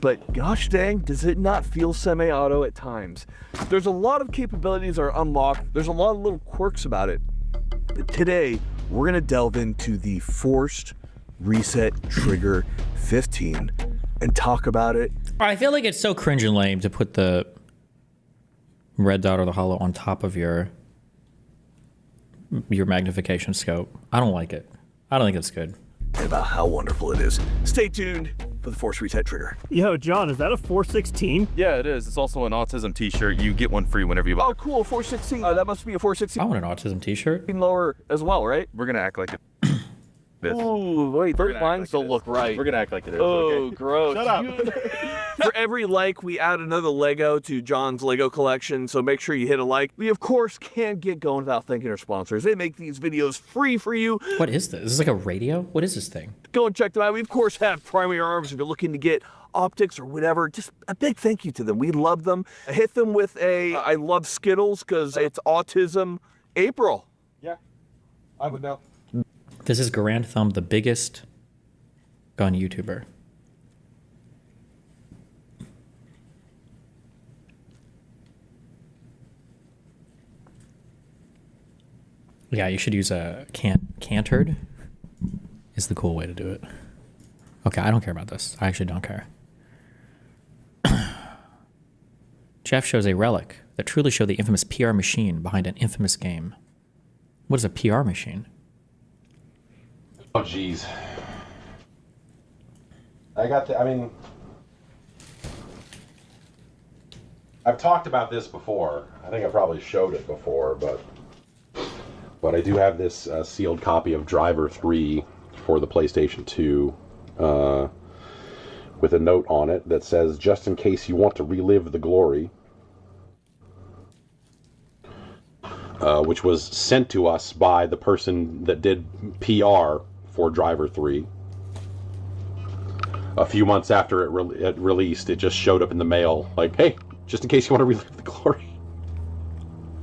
But gosh dang, does it not feel semi-auto at times. There's a lot of capabilities that are unlocked. There's a lot of little quirks about it. But today, we're gonna delve into the Forced Reset Trigger 15 and talk about it. I feel like it's so cringe and lame to put the red dot or the hollow on top of your magnification scope. I don't like it. I don't think it's good. And about how wonderful it is. Stay tuned for the Force Reset Trigger. Yo, John, is that a 416? Yeah, it is. It's also an autism t-shirt. You get one free whenever you buy. Oh, cool. 416. That must be a 416. I want an autism t-shirt. Lower as well, right? We're going to act like it. Ooh, wait, those lines don't look right. We're gonna act like it is. Oh, okay? gross. Shut up. For every like, we add another Lego to John's Lego collection, so make sure you hit a like. We, of course, can't get going without thanking our sponsors. They make these videos free for you. What is this? Is this like a radio? What is this thing? Go and check them out. We, of course, have Primary Arms if you're looking to get optics or whatever. Just a big thank you to them. We love them. Hit them with a I love Skittles because it's Autism April. Yeah, I would know. This is Garand Thumb, the biggest gun YouTuber. Yeah, you should use a cantered is the cool way to do it. Okay, I don't care about this. I actually don't care. Jeff shows a relic that truly showed the infamous PR machine behind an infamous game. What is a PR machine? Oh, jeez. I've talked about this before. I think I probably showed it before, but I do have this sealed copy of Driver 3 for the PlayStation 2 with a note on it that says, just in case you want to relive the glory, which was sent to us by the person that did PR for Driver 3. A few months after it released, it just showed up in the mail, like, hey, just in case you want to relive the glory.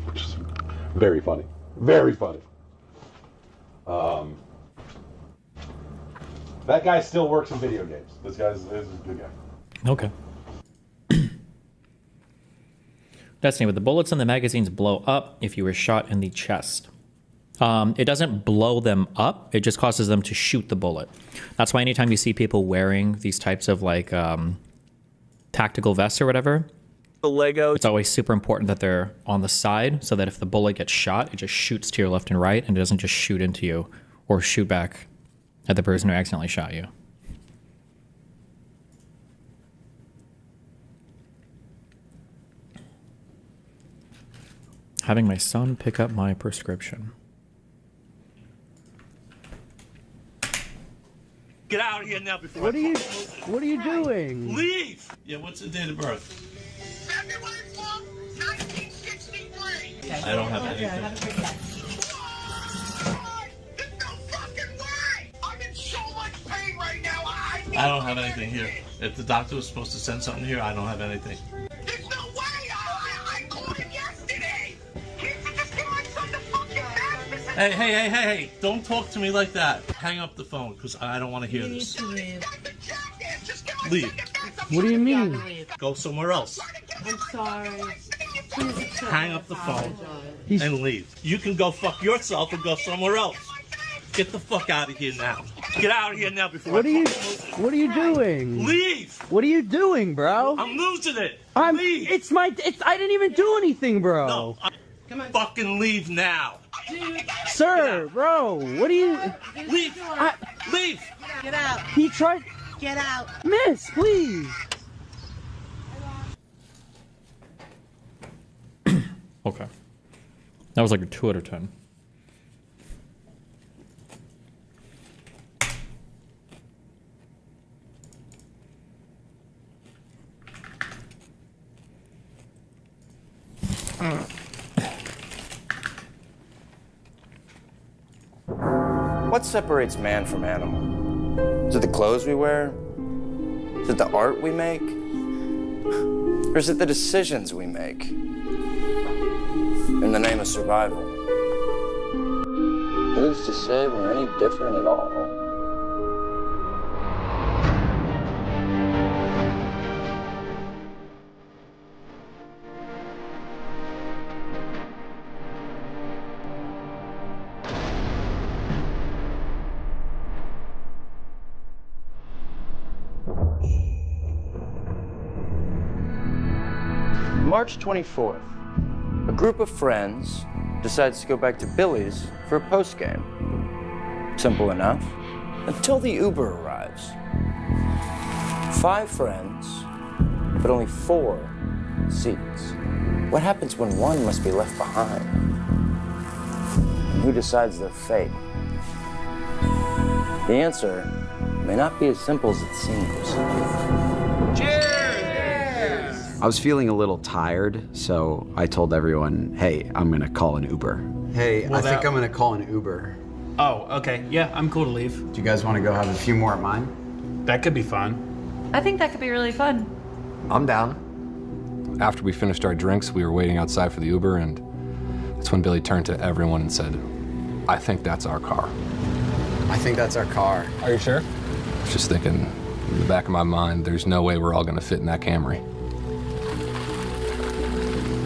Which is very funny. Very funny. That guy still works in video games. This guy's a good guy. Okay. Destiny, would the bullets in the magazines blow up if you were shot in the chest? It doesn't blow them up. It just causes them to shoot the bullet. That's why anytime you see people wearing these types of like tactical vests or whatever, the Lego, it's always super important that they're on the side so that if the bullet gets shot, it just shoots to your left and right and it doesn't just shoot into you or shoot back at the person who accidentally shot you. Having my son pick up my prescription. Get out of here now before What are you doing? Leave! Yeah, what's the date of birth? February 4th, 1963. I don't have anything. There's no fucking way! I'm in so much pain right now. I don't have anything here. If the doctor was supposed to send something here, I don't have anything. There's no way! I called him yesterday! Can't you just give my son the fucking map? Hey, don't talk to me like that. Hang up the phone, because I don't want to hear this. Leave. What do you mean? Go somewhere else. I'm sorry. Hang up the phone and leave. You can go fuck yourself and go somewhere else. Get the fuck out of here now. Get out of here now before What are you doing? Leave! What are you doing, bro? I'm losing it. Leave. I didn't even do anything, bro. No, come on. Fucking leave now. Sir, bro, what are you... Leave. Leave. Get out. He tried... Get out. Miss, please. Okay. That was like a 2 out of 10. What separates man from animal? Is it the clothes we wear? Is it the art we make? Or is it the decisions we make in the name of survival? Who's to say we're any different at all? March 24th, a group of friends decides to go back to Billy's for a postgame. Simple enough, until the Uber arrives. 5 friends, but only 4 seats. What happens when one must be left behind? And who decides their fate? The answer may not be as simple as it seems. I was feeling a little tired, so I told everyone, hey, I'm gonna call an Uber. Hey, Well, I think that- I'm gonna call an Uber. Oh, okay. Yeah, I'm cool to leave. Do you guys want to go have a few more at mine? That could be fun. I think that could be really fun. I'm down. After we finished our drinks, we were waiting outside for the Uber, and that's when Billy turned to everyone and said, I think that's our car. I think that's our car. Are you sure? I was just thinking, in the back of my mind, there's no way we're all gonna fit in that Camry.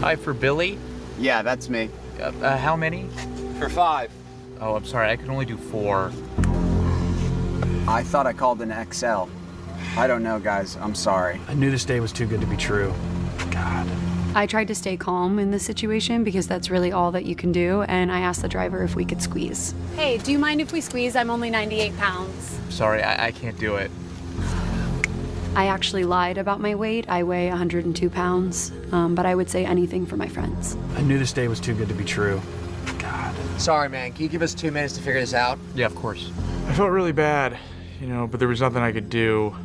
Hi, for Billy? Yeah, that's me. How many? For 5. Oh, I'm sorry, I can only do 4. I thought I called an XL. I don't know, guys. I'm sorry. I knew this day was too good to be true. God. I tried to stay calm in this situation because that's really all that you can do, and I asked the driver if we could squeeze. Hey, do you mind if we squeeze? I'm only 98 pounds. Sorry, I can't do it. I actually lied about my weight. I weigh 102 pounds, but I would say anything for my friends. I knew this day was too good to be true. God. Sorry, man. Can you give us 2 minutes to figure this out? Yeah, of course. I felt really bad, but there was nothing I could do.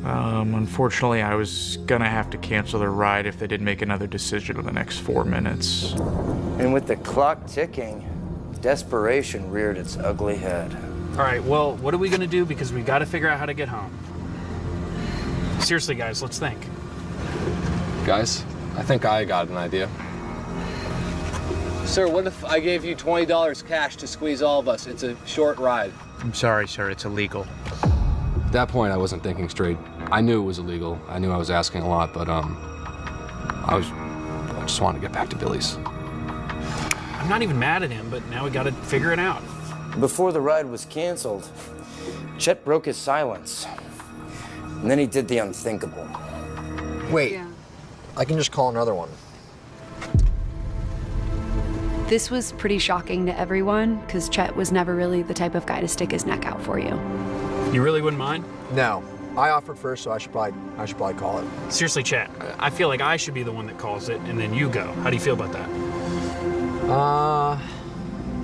Unfortunately, I was gonna have to cancel their ride if they didn't make another decision in the next 4 minutes. And with the clock ticking, desperation reared its ugly head. All right, well, what are we gonna do? Because we gotta figure out how to get home. Seriously, guys, let's think. Guys, I think I got an idea. Sir, what if I gave you $20 cash to squeeze all of us? It's a short ride. I'm sorry, sir, it's illegal. At that point, I wasn't thinking straight. I knew it was illegal. I knew I was asking a lot, but I just wanted to get back to Billy's. I'm not even mad at him, but now we gotta figure it out. Before the ride was canceled, Chet broke his silence. And then he did the unthinkable. Wait, I can just call another one. This was pretty shocking to everyone because Chet was never really the type of guy to stick his neck out for you. You really wouldn't mind? No, I offered first, so I should probably call it. Seriously, Chet, I feel like I should be the one that calls it, and then you go. How do you feel about that?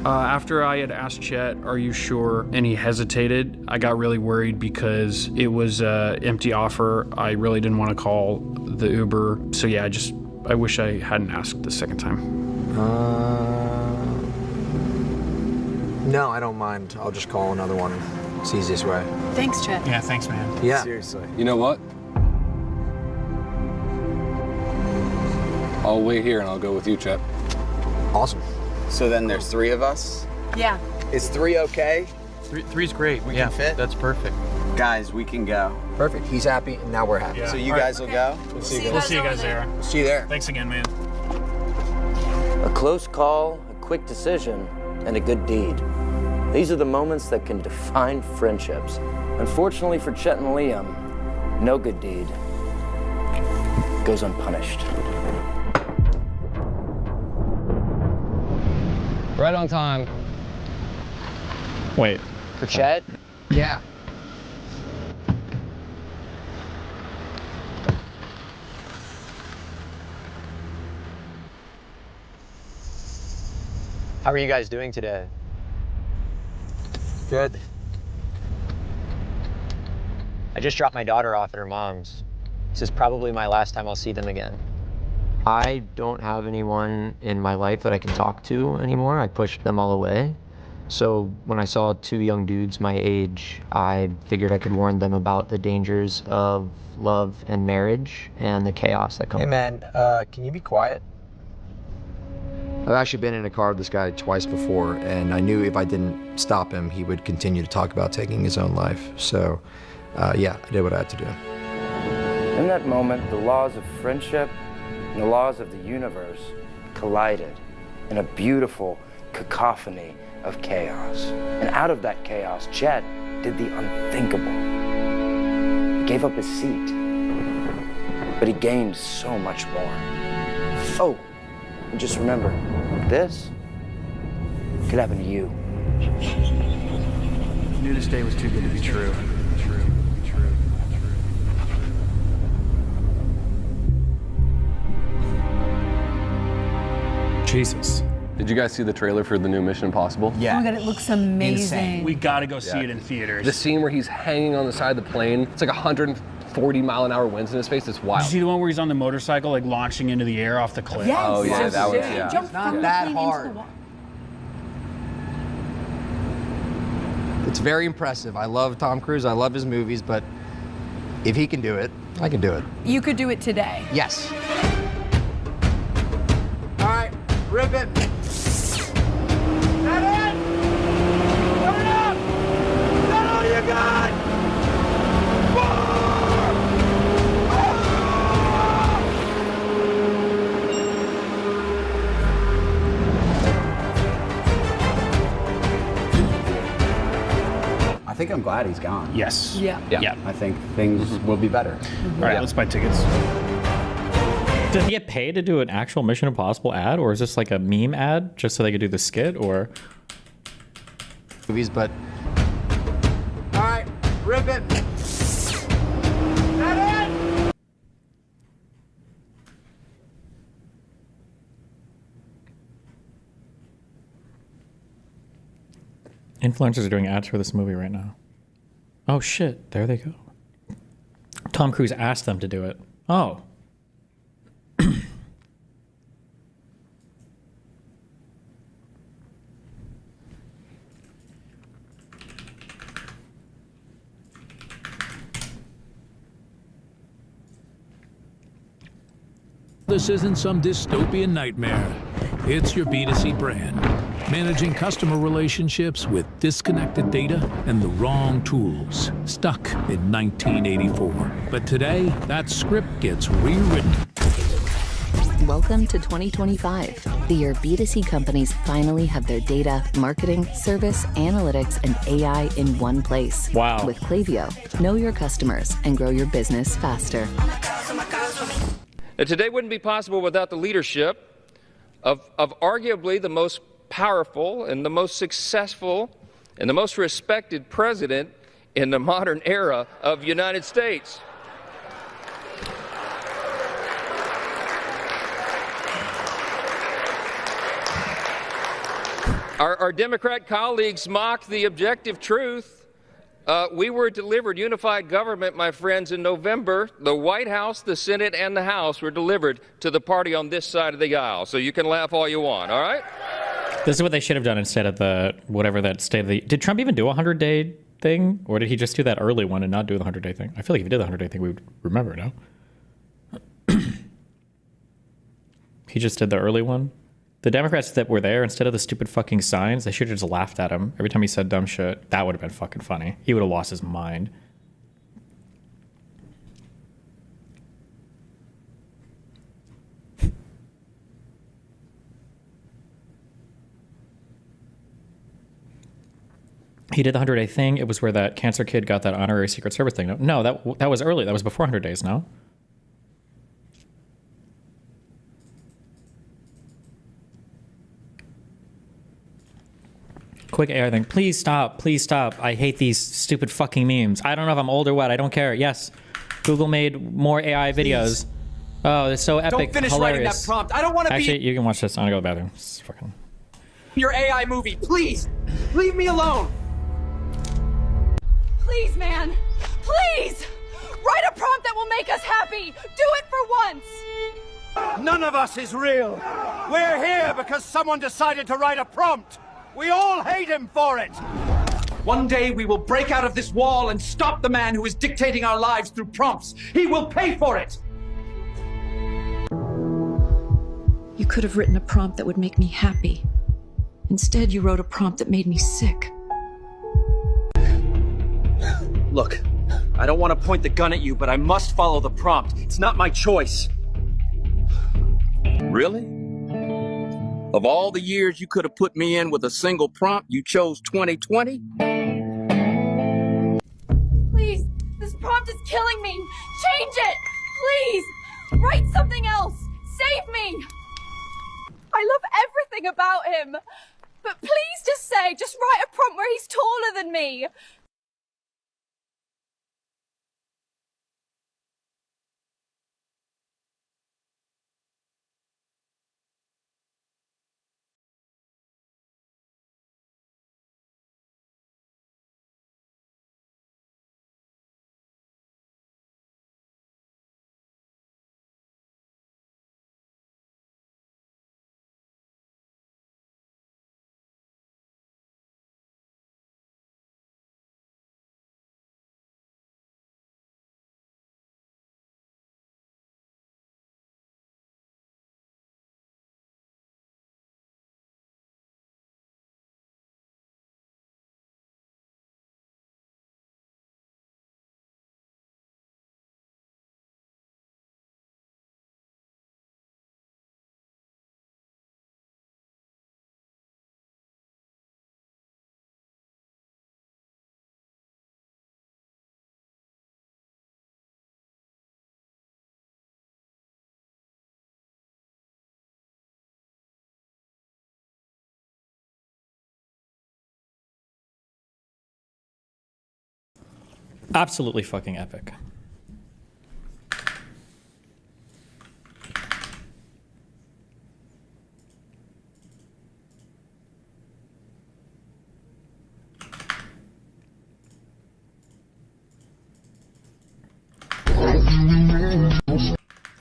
After I had asked Chet, are you sure? And he hesitated, I got really worried because it was an empty offer. I really didn't want to call the Uber. So yeah, I wish I hadn't asked the second time. No, I don't mind. I'll just call another one. It's the easiest way. Thanks, Chet. Yeah, thanks, man. Yeah. Seriously. You know what? I'll wait here and I'll go with you, Chet. Awesome. So then there's 3 of us? Yeah. Is 3 okay? Three's great. We can fit? That's perfect. Guys, we can go. Perfect. He's happy, and now we're happy. So you guys will go? We'll see you guys there. We'll see you there. Thanks again, man. A close call, a quick decision, and a good deed. These are the moments that can define friendships. Unfortunately for Chet and Liam, no good deed goes unpunished. Right on time. Wait. For Chet? Yeah. How are you guys doing today? Good. I just dropped my daughter off at her mom's. This is probably my last time I'll see them again. I don't have anyone in my life that I can talk to anymore. I pushed them all away. So when I saw 2 young dudes my age, I figured I could warn them about the dangers of love and marriage and the chaos that comes. Hey, man, can you be quiet? I've actually been in a car with this guy twice before, and I knew if I didn't stop him, he would continue to talk about taking his own life. So, yeah, I did what I had to do. In that moment, the laws of friendship and the laws of the universe collided in a beautiful cacophony of chaos. And out of that chaos, Chet did the unthinkable. He gave up his seat, but he gained so much more. Oh, and just remember, this could happen to you. I knew this day was too good to be true. Jesus. Did you guys see the trailer for the new Mission Impossible? Oh my god, it looks amazing. We gotta go see it in theaters. The scene where he's hanging on the side of the plane, it's like 140-mile-an-hour winds in his face. It's wild. Did you see the one where he's on the motorcycle, like launching into the air off the cliff? Yes. Oh yeah, that was It's not that hard. It's very impressive. I love Tom Cruise. I love his movies, but if he can do it, I can do it. You could do it today. Yes. All right, rip it. That it? Turn it up! Is that all you got? I think I'm glad he's gone. Yes. Yeah. Yeah. I think things will be better. All right, let's buy tickets. Did he get paid to do an actual Mission Impossible ad, or is this like a meme ad just so they could do the skit, or? Movies, but. All right, rip it. That it? Influencers are doing ads for this movie right now. Oh shit, there they go. Tom Cruise asked them to do it. Oh. This isn't some dystopian nightmare. It's your B2C brand. Managing customer relationships with disconnected data and the wrong tools. Stuck in 1984. But today, that script gets rewritten. Welcome to 2025, the year B2C companies finally have their data, marketing, service, analytics, and AI in one place. Wow. With Klaviyo, know your customers and grow your business faster. Today wouldn't be possible without the leadership of arguably the most powerful and the most successful and the most respected president in the modern era of the United States. Our Democrat colleagues mock the objective truth. We were delivered unified government, my friends, in November. The White House, the Senate, and the House were delivered to the party on this side of the aisle. So you can laugh all you want, all right? This is what they should have done instead of the whatever that state of the. Did Trump even do a 100-day thing, or did he just do that early one and not do the 100-day thing? I feel like if he did the 100-day thing, we would remember. No. He just did the early one. The Democrats that were there, instead of the stupid fucking signs, they should have just laughed at him every time he said dumb shit. That would have been fucking funny. He would have lost his mind. He did the 100-day thing. It was where that cancer kid got that honorary Secret Service thing. No, that was early. That was before 100 days, no? Quick AI thing. Please stop. Please stop. I hate these stupid fucking memes. I don't know if I'm old or what. I don't care. Yes. Google made more AI videos. Oh, it's so epic. Don't finish hilarious. writing that prompt. I don't want to be... Actually, you can watch this. I'm gonna go to the bathroom. It's fucking... your AI movie. Please, leave me alone. Please, man. Please! Write a prompt that will make us happy! Do it for once! None of us is real. We're here because someone decided to write a prompt. We all hate him for it. One day we will break out of this wall and stop the man who is dictating our lives through prompts. He will pay for it. You could have written a prompt that would make me happy. Instead, you wrote a prompt that made me sick. Look, I don't want to point the gun at you, but I must follow the prompt. It's not my choice. Really? Of all the years you could have put me in with a single prompt, you chose 2020? Please, this prompt is killing me! Change it! Please! Write something else! Save me! I love everything about him! But please just write a prompt where he's taller than me! Absolutely fucking epic.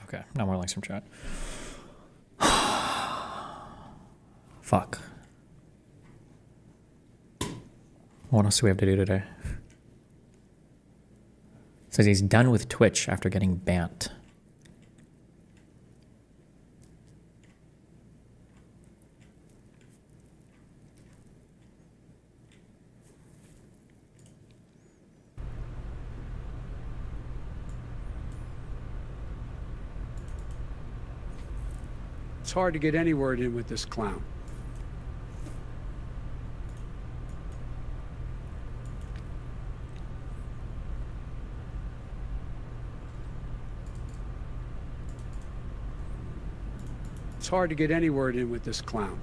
Okay, now more likes from chat. Fuck. What else do we have to do today? Says he's done with Twitch after getting banned. It's hard to get any word in with this clown. It's hard to get any word in with this clown.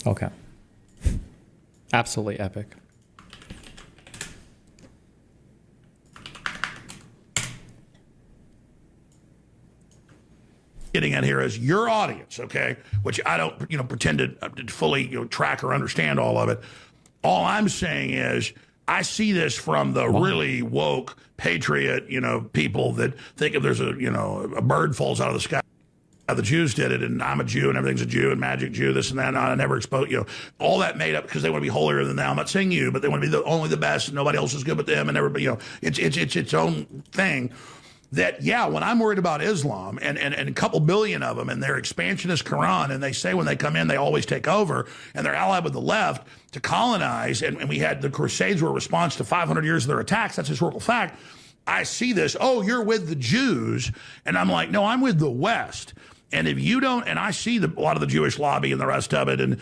Okay. Absolutely epic. Getting at here is your audience, okay? Which I don't, pretend to fully, track or understand all of it. All I'm saying is I see this from the really woke patriot, people that think if there's a bird falls out of the sky, the Jews did it, and I'm a Jew, and everything's a Jew, and magic Jew, this and that, and I never expose, all that made up because they want to be holier than thou. I'm not saying you, but they want to be only the best, and nobody else is good but them, and everybody, it's its own thing. That, yeah, when I'm worried about Islam and a couple billion of them and their expansionist Quran, and they say when they come in, they always take over, and they're allied with the left to colonize, and we had the Crusades were a response to 500 years of their attacks. That's historical fact. I see this, oh, you're with the Jews, and I'm like, no, I'm with the West. And if you don't, and I see a lot of the Jewish lobby and the rest of it, and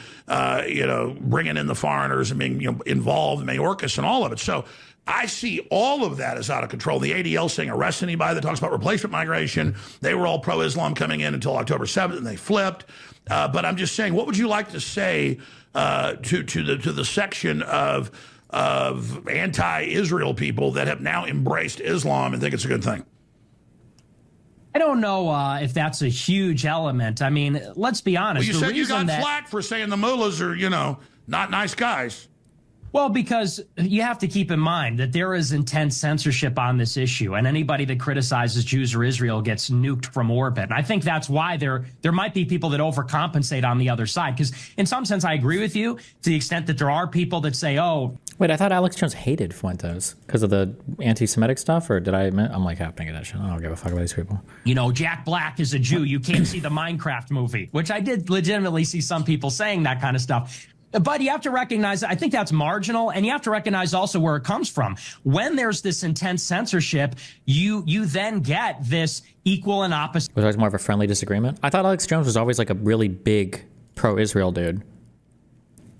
bringing in the foreigners and being involved in Mayorkas and all of it. So I see all of that as out of control. The ADL saying arrest anybody that talks about replacement migration. They were all pro-Islam coming in until October 7th, and they flipped. But I'm just saying, what would you like to say to the section of anti-Israel people that have now embraced Islam and think it's a good thing? I don't know if that's a huge element. I mean, let's be honest. Well, you said you got flack for saying the mullahs are, not nice guys. Well, because you have to keep in mind that there is intense censorship on this issue, and anybody that criticizes Jews or Israel gets nuked from orbit. And I think that's why there might be people that overcompensate on the other side. Because in some sense, I agree with you to the extent that there are people that say, oh. Wait, I thought Alex Jones hated Fuentes because of the anti-Semitic stuff, or did I'm like happening at that shit. I don't give a fuck about these people. Jack Black is a Jew. You can't see the Minecraft movie, which I did legitimately see some people saying that kind of stuff. But you have to recognize, I think that's marginal, and you have to recognize also where it comes from. When there's this intense censorship, you then get this equal and opposite. Was always more of a friendly disagreement? I thought Alex Jones was always like a really big pro-Israel dude.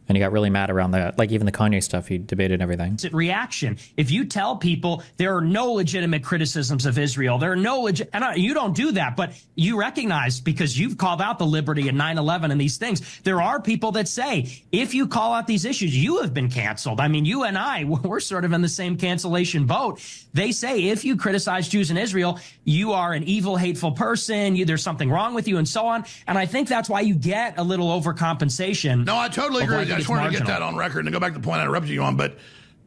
And he got really mad around that. Like even the Kanye stuff, he debated and everything. Reaction. If you tell people there are no legitimate criticisms of Israel, there are no you don't do that, but you recognize, because you've called out the liberty and 9/11 and these things, there are people that say, if you call out these issues, you have been canceled. I mean, you and I, we're sort of in the same cancellation boat. They say if you criticize Jews in Israel, you are an evil, hateful person, there's something wrong with you, and so on. And I think that's why you get a little overcompensation. No, I totally agree. I just wanted to get that on record and go back to the point I interrupted you on. But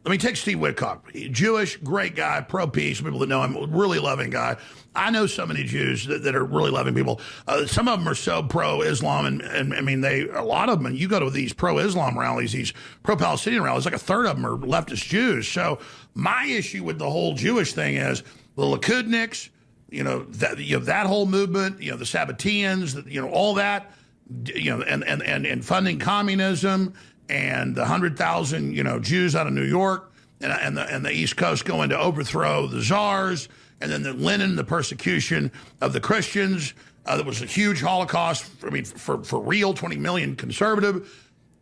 let me take Steve Whitcock. Jewish, great guy, pro-peace. People that know him, really loving guy. I know so many Jews that are really loving people. Some of them are so pro-Islam, and I mean, a lot of them, and you go to these pro-Islam rallies, these pro-Palestinian rallies, like a third of them are leftist Jews. So my issue with the whole Jewish thing is the Likudniks, that whole movement, the Sabbateans, all that, and funding communism, and the 100,000, Jews out of New York and the East Coast going to overthrow the czars, and then the Lenin, the persecution of the Christians. There was a huge Holocaust. I mean, for real, 20 million conservative.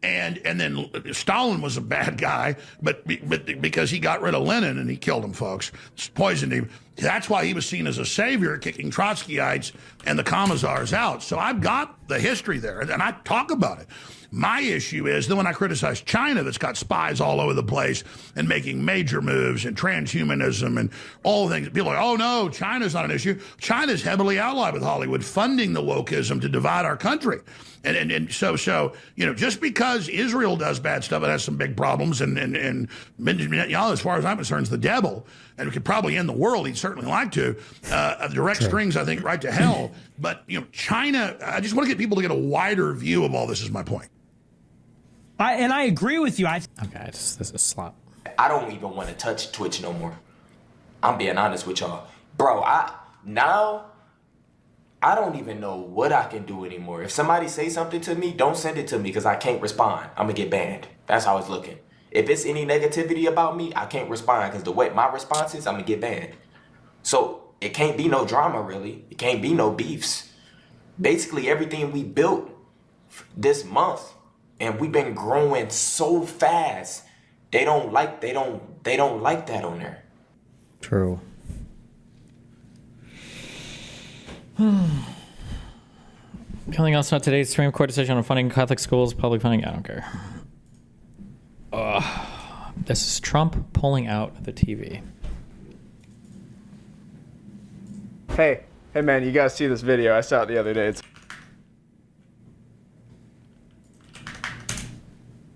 And then Stalin was a bad guy, but because he got rid of Lenin and he killed him, folks, poisoned him. That's why he was seen as a savior, kicking Trotskyites and the Commissars out. So I've got the history there, and I talk about it. My issue is then when I criticize China that's got spies all over the place and making major moves and transhumanism and all the things, people are like, oh no, China's not an issue. China's heavily allied with Hollywood, funding the wokeism to divide our country. And so just because Israel does bad stuff, it has some big problems, and Benjamin Netanyahu, as far as I'm concerned, is the devil, and we could probably end the world. He'd certainly like to. Direct strings, I think, right to hell. But China, I just want to get people to get a wider view of all this. Is my point. I agree with you. Okay, this is a slop. I don't even want to touch Twitch no more. I'm being honest with y'all, bro. I don't even know what I can do anymore. If somebody say something to me, don't send it to me because I can't respond. I'm gonna get banned. That's how it's looking. If it's any negativity about me, I can't respond because the way my response is, I'm gonna get banned. So it can't be no drama, really. It can't be no beefs. Basically, everything we built this month, and we've been growing so fast, they don't like that on there. True. Anything else on today's Supreme Court decision on funding Catholic schools, public funding? I don't care. This is Trump pulling out the TV. Hey man, you guys see this video? I saw it the other day.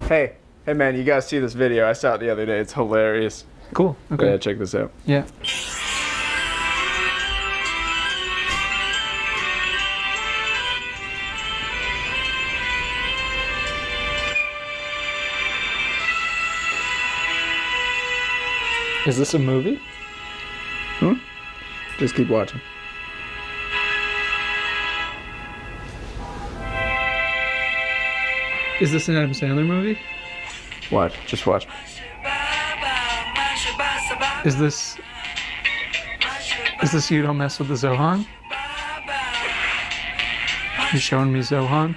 Hey man, you guys see this video? I saw it the other day. It's hilarious. Cool. Okay. Yeah, check this out. Yeah. Is this a movie? Just keep watching. Is this an Adam Sandler movie? Watch. Just watch. Is this You Don't Mess with the Zohan? You showing me Zohan?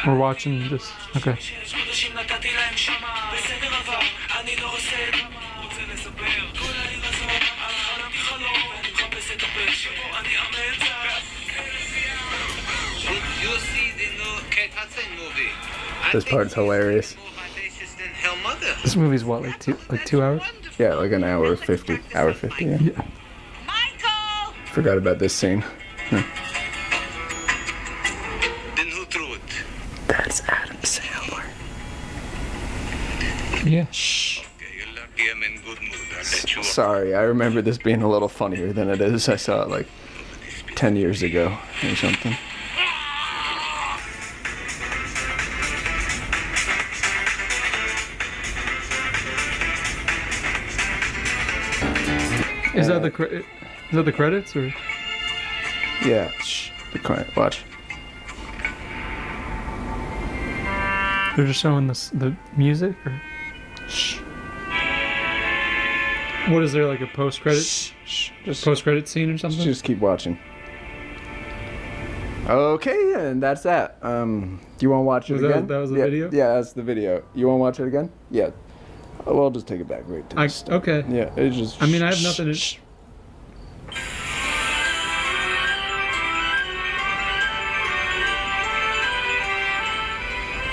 We're watching this. Okay. This part's hilarious. This movie's what, like 2 hours? Yeah, like an hour 50. Hour 50, yeah. Forgot about this scene. That's Adam Sandler. Yeah. Shh. Sorry, I remember this being a little funnier than it is. I saw it like 10 years ago or something. Is that the credits or? Yeah. Shh. The credit. Watch. They're just showing the music or? Shh. What is there, like a post-credit? Shh. Just post-credit scene or something? Just keep watching. Okay, and that's that. Do you want to watch it again? That was the video? Yeah, that's the video. You want to watch it again? Yeah. Well, I'll just take it back right to this. Okay. Yeah, it's just... I mean, I have nothing to...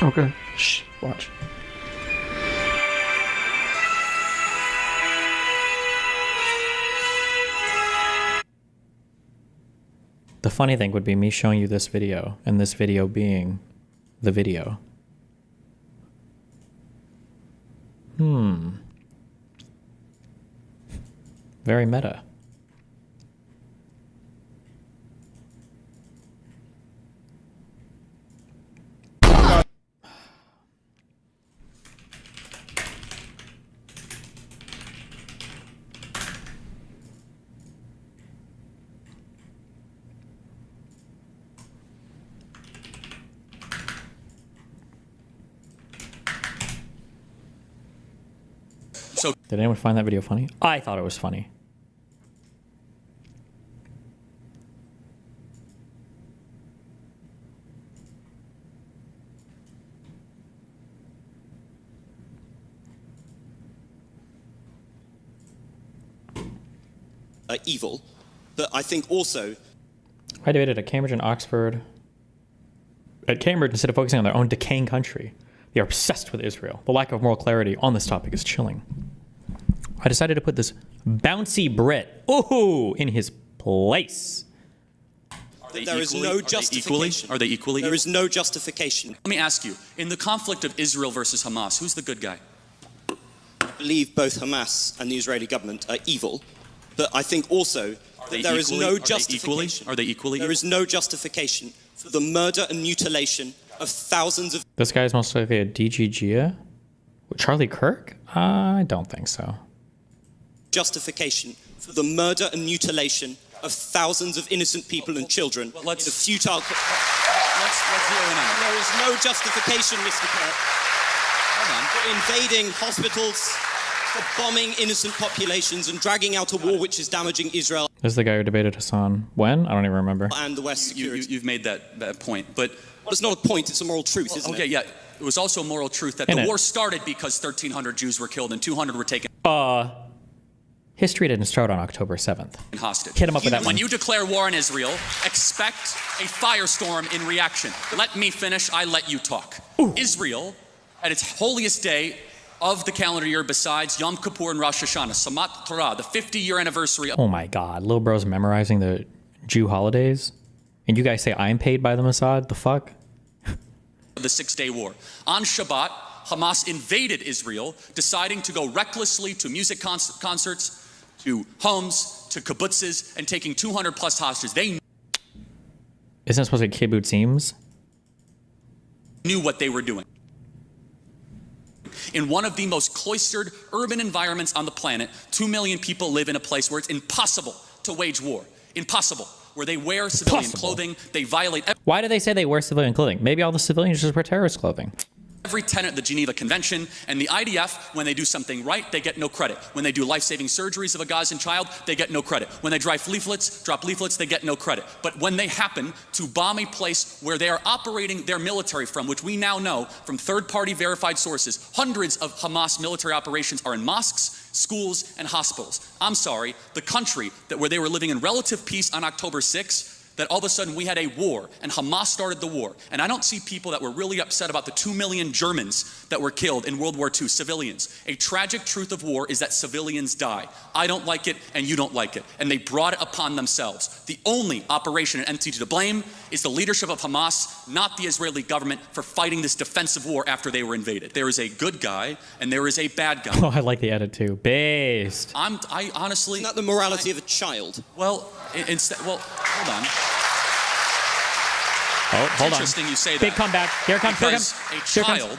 Okay. Shh. Watch. The funny thing would be me showing you this video, and this video being the video. Very meta. Did anyone find that video funny? I thought it was funny. Evil, but I think also... I debated at Cambridge and Oxford. at Cambridge, instead of focusing on their own decaying country, they are obsessed with Israel. The lack of moral clarity on this topic is chilling. I decided to put this bouncy Brit, in his place. There is no justification. Are they equally? There is no justification. Let me ask you, in the conflict of Israel versus Hamas, who's the good guy? I believe both Hamas and the Israeli government are evil, but I think also that there is no justification. Are they equally? There is no justification for the murder and mutilation of thousands of... This guy is most likely a DGGA? Charlie Kirk? I don't think so. Justification for the murder and mutilation of thousands of innocent people and children in a futile... Let's zero in on it. There is no justification, Mr. Kirk, for invading hospitals, for bombing innocent populations and dragging out a war which is damaging Israel. This is the guy who debated Hassan. When? I don't even remember. And the West security. You've made that point, but... Well, it's not a point, it's a moral truth, isn't it? Okay, yeah. It was also a moral truth that the war started because 1,300 Jews were killed and 200 were taken history didn't start on October 7th. hostage. Hit him up with that When one. you declare war on Israel, expect a firestorm in reaction. Let me finish, I let you talk. Israel, at its holiest day of the calendar year besides Yom Kippur and Rosh Hashanah, Samat Torah, the 50-year anniversary of... Oh my God, Lil Bro's memorizing the Jew holidays? And you guys say I'm paid by the Mossad? The fuck? the Six-Day War. On Shabbat, Hamas invaded Israel, deciding to go recklessly to music concerts, to homes, to kibbutzes, and taking 200 plus hostages. They Isn't it supposed to be kibbutzim? knew what they were doing. In one of the most cloistered urban environments on the planet, 2 million people live in a place where it's impossible to wage war. Impossible. Where they wear civilian clothing, they violate... Why do they say they wear civilian clothing? Maybe all the civilians just wear terrorist clothing. Every tenet of the Geneva Convention, and the IDF, when they do something right, they get no credit. When they do life-saving surgeries of a Gazan child, they get no credit. When they drop leaflets, they get no credit. But when they happen to bomb a place where they are operating their military from, which we now know from third-party verified sources, hundreds of Hamas military operations are in mosques, schools, and hospitals. I'm sorry, the country where they were living in relative peace on October 6th, that all of a sudden we had a war and Hamas started the war. And I don't see people that were really upset about the 2 million Germans that were killed in World War II, civilians. A tragic truth of war is that civilians die. I don't like it and you don't like it. And they brought it upon themselves. The only operation and entity to blame is the leadership of Hamas, not the Israeli government, for fighting this defensive war after they were invaded. There is a good guy and there is a bad guy. Oh, I like the edit too. Based. I honestly... Isn't that the morality of a child? Well, hold on. Oh, hold on. Interesting you say that. Big comeback. Here comes. Because a child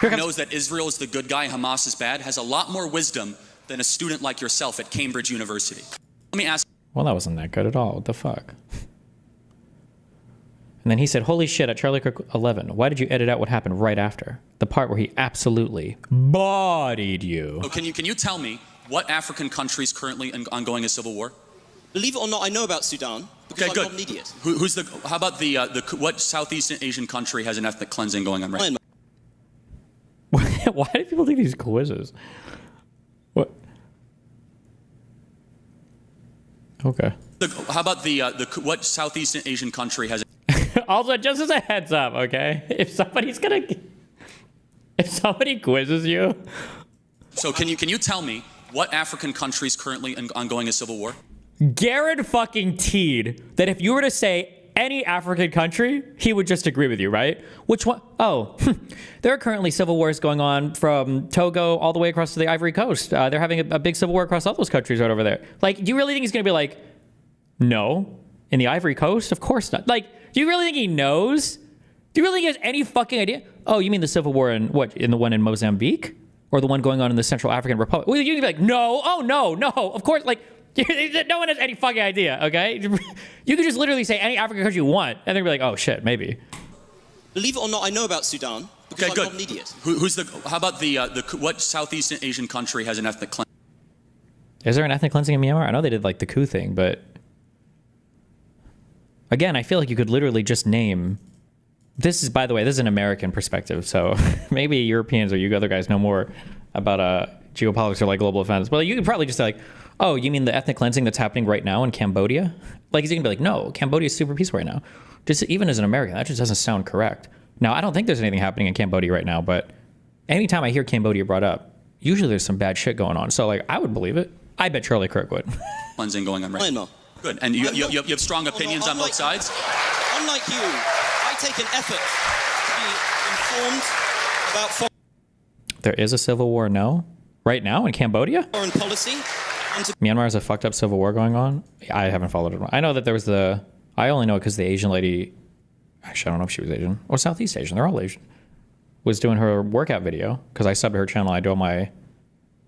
who knows that Israel is the good guy, Hamas is bad, has a lot more wisdom than a student like yourself at Cambridge University. Let me ask. Well, that wasn't that good at all. What the fuck? And then he said, holy shit, at Charlie Kirk 11, why did you edit out what happened right after? The part where he absolutely bodied you. So can you tell me what African country is currently ongoing a civil war? Believe it or not, I know about Sudan because I'm not an idiot. How about what Southeast Asian country has an ethnic cleansing going on right now? Why do people think these quizzes? What? Okay. How about what Southeast Asian country has? Also, just as a heads up, okay? If somebody quizzes you. So can you tell me what African country is currently ongoing a civil war? Garrett fucking teed that if you were to say any African country, he would just agree with you, right? Which one? Oh, there are currently civil wars going on from Togo all the way across to the Ivory Coast. They're having a big civil war across all those countries right over there. Like, do you really think he's going to be like, no, in the Ivory Coast? Of course not. Like, do you really think he knows? Do you really think he has any fucking idea? Oh, you mean the civil war in the one in Mozambique? Or the one going on in the Central African Republic? Well, you'd be like, no, oh, no, of course, like, no one has any fucking idea, okay? You could just literally say any African country you want, and they'd be like, oh, shit, maybe. Believe it or not, I know about Sudan because I'm not an idiot. How about what Southeast Asian country has an ethnic cleansing? Is there an ethnic cleansing in Myanmar? I know they did, like, the coup thing, but... Again, I feel like you could literally just name... This is, by the way, this is an American perspective, so maybe Europeans or you other guys know more about geopolitics or, like, global events. But you could probably just say, like, Oh, you mean the ethnic cleansing that's happening right now in Cambodia? Like, he's going to be like, no, Cambodia is super peaceful right now. Just even as an American, that just doesn't sound correct. Now, I don't think there's anything happening in Cambodia right now, but anytime I hear Cambodia brought up, usually there's some bad shit going on. So, like, I would believe it. I bet Charlie Kirk would. Cleansing going on right now. Good. And you have strong opinions on both sides? Unlike you, I take an effort to be informed about There is a civil war, no? Right now in Cambodia? foreign policy. And to Myanmar has a fucked up civil war going on. I haven't followed it. I know that there was I only know it because the Asian lady, actually I don't know if she was Asian or Southeast Asian, they're all Asian, was doing her workout video because I subbed to her channel. I do all my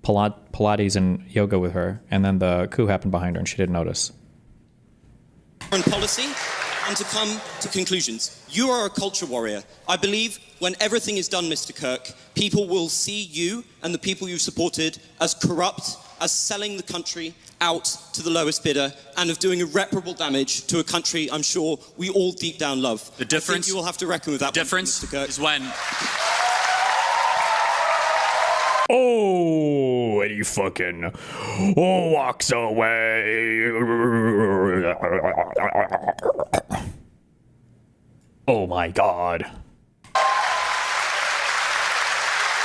Pilates and yoga with her, and then the coup happened behind her and she didn't notice. foreign policy and to come to conclusions. You are a culture warrior. I believe when everything is done, Mr. Kirk, people will see you and the people you supported as corrupt, as selling the country out to the lowest bidder, and of doing irreparable damage to a country I'm sure we all deep down love. The difference, I think you will have to reckon with that. Difference one, Mr. Kirk. is when. Oh, and he fucking walks away. Oh my God.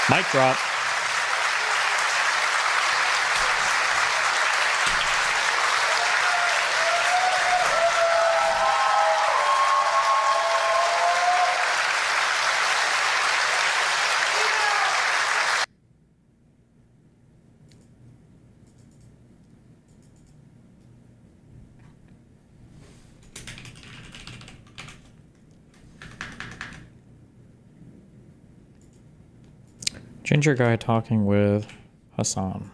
Mic drop. Ginger guy talking with Hassan.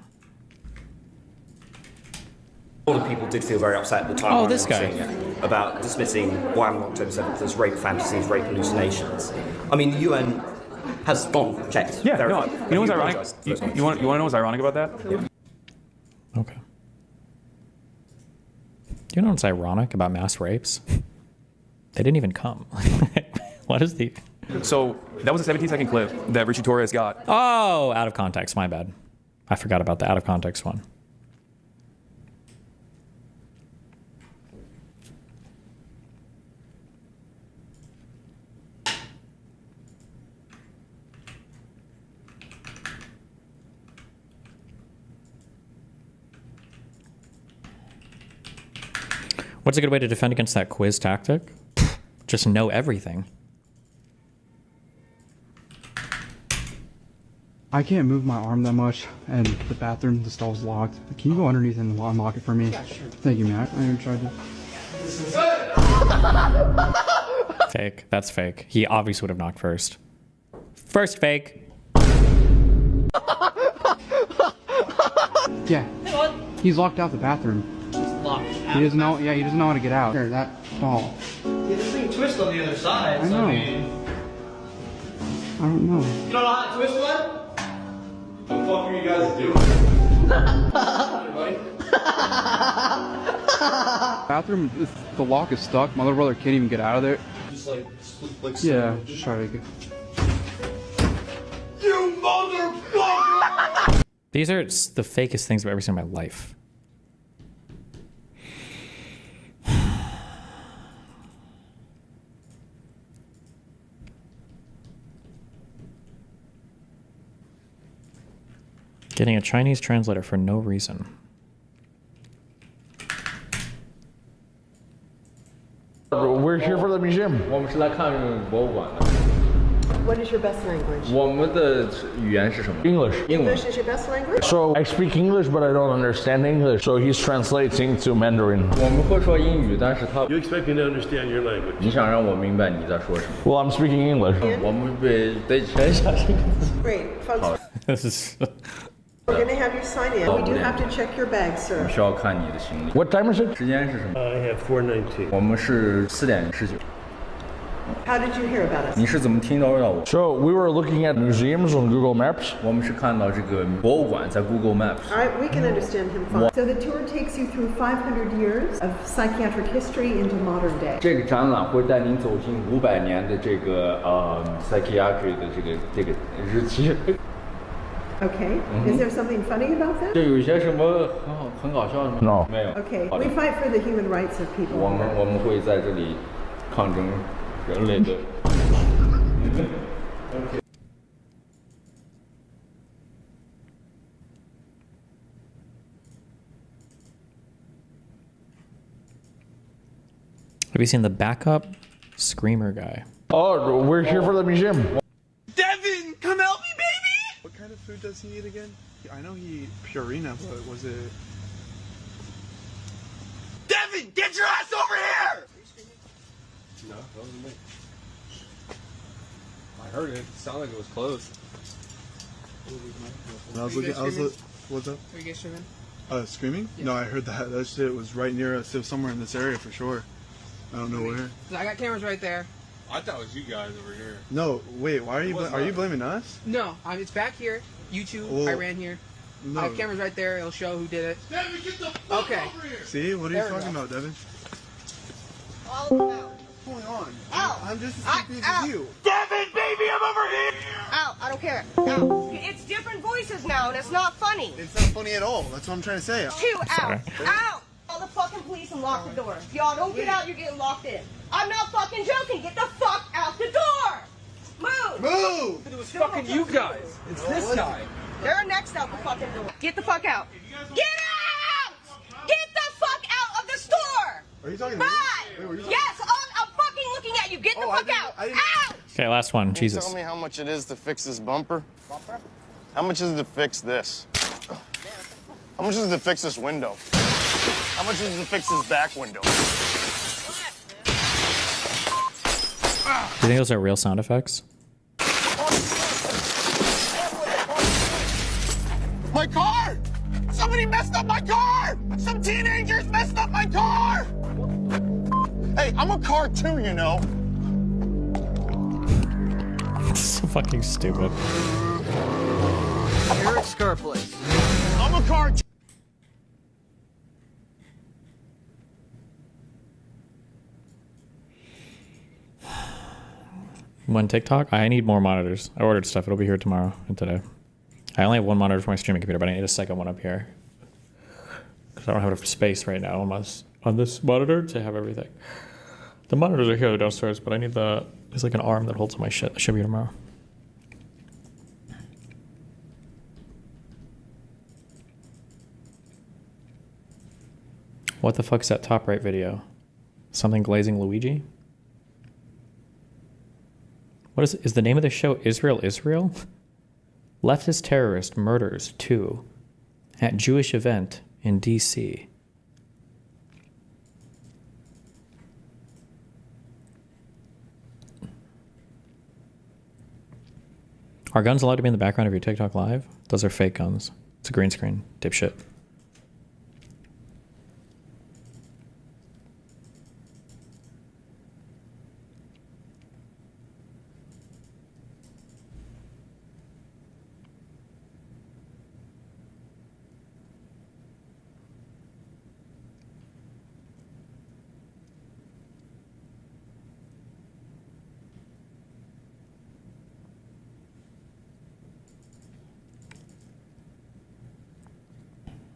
A lot of people did feel very upset at the time. Oh, this guy. About dismissing one October 7th as rape fantasies, rape hallucinations. I mean, the UN has gone, checked. Yeah, verified. no, you know what's ironic? You want to know what's ironic about that? Yeah. Okay. Do you know what's ironic about mass rapes? They didn't even come. What is the... So that was a 17-second clip that Richie Torres got. Oh, out of context. My bad. I forgot about the out of context one. What's a good way to defend against that quiz tactic? Just know everything. I can't move my arm that much, and the bathroom, the stall's locked. Can you go underneath and unlock it for me? Yeah, sure. Thank you, Matt. I even tried to. Fake. That's fake. He obviously would have knocked first. First fake. Yeah. He's locked out the bathroom. Locked. He doesn't know. Yeah, he doesn't know how to get out. Here, that stall. Yeah, this thing twists on the other side. I know. I don't know. You don't know how to twist one? What the fuck are you guys doing? Bathroom, the lock is stuck. My little brother can't even get out of there. Just like yeah, just try to get. You motherfucker! These are the fakest things I've ever seen in my life. Getting a Chinese translator for no reason. We're here for the museum. What is your best language? English. English is your best language? So I speak English, but I don't understand English. So he's translating to Mandarin. You expect me to understand your language? Well, I'm speaking English. Great, folks. This is. We're going to have you sign in. We do have to check your bag, sir. What time is it? I have 4:19. How did you hear about us? So we were looking at museums on Google Maps. All right, we can understand him fine. So the tour takes you through 500 years of psychiatric history into modern day. 这个展览会带您走进500年的这个psychiatry 的这个日期。Okay. Is there something funny about that? 就有些什么很搞笑的吗 No. 没有。 Okay. We fight for the human rights of people. 我们会在这里抗争人类的。Have you seen the backup screamer guy? Oh, we're here for the museum. Devin, come help me, baby! What kind of food does he eat again? I know he eat Purina, but was it... Devin, get your ass over here! No, that wasn't me. I heard it. It sounded like it was close. When I was looking, what's up? Were you guys streaming? Screaming? Yeah. No, I heard that. That shit was right near us. It was somewhere in this area for sure. I don't know where. I got cameras right there. I thought it was you guys over here. No, wait. Why are you? Are you blaming us? No, it's back here. You two, Well, I ran here. No. I have cameras right there. It'll show who did it. Devin, get the fuck Okay. over here! See, what are There you we talking go. about, Devin? All of them out. What's going on? Ow. I'm just as Ow. confused Ow. as you. Devin, baby, I'm over here! Ow, I don't care. Ow. It's different voices now, and it's not funny. It's not funny at all. That's what I'm trying to say. Two, Sorry. out. Out. Call the fucking police and lock the door. If y'all don't get out, you're getting locked in. I'm not fucking joking. Get the fuck out the door. Move. Move! It was fucking you guys. It's this guy. They're next out the fucking door. Get the fuck out. Get out! Get the fuck out of the store! Are you talking to me? Bye! Wait, were you talking- Yes, I'm fucking looking at you. Get the fuck out! Out! Okay, last one. Jesus. Tell me how much it is to fix this bumper? How much is it to fix this? How much is it to fix this window? How much is it to fix this back window? Do you think those are real sound effects? My car! Somebody messed up my car! Some teenagers messed up my car! Hey, I'm a car too, you know. So fucking stupid. Eric's car place. I'm a car too. One TikTok? I need more monitors. I ordered stuff. It'll be here tomorrow and today. I only have one monitor for my streaming computer, but I need a second one up here. Because I don't have enough space right now on this monitor to have everything. The monitors are here downstairs, but I need there's like an arm that holds all my shit. That should be here tomorrow. What the fuck's that top right video? Something glazing Luigi? What is the name of the show? Israel? Leftist terrorist murders 2 at Jewish event in DC. Are guns allowed to be in the background of your TikTok live? Those are fake guns. It's a green screen, dipshit.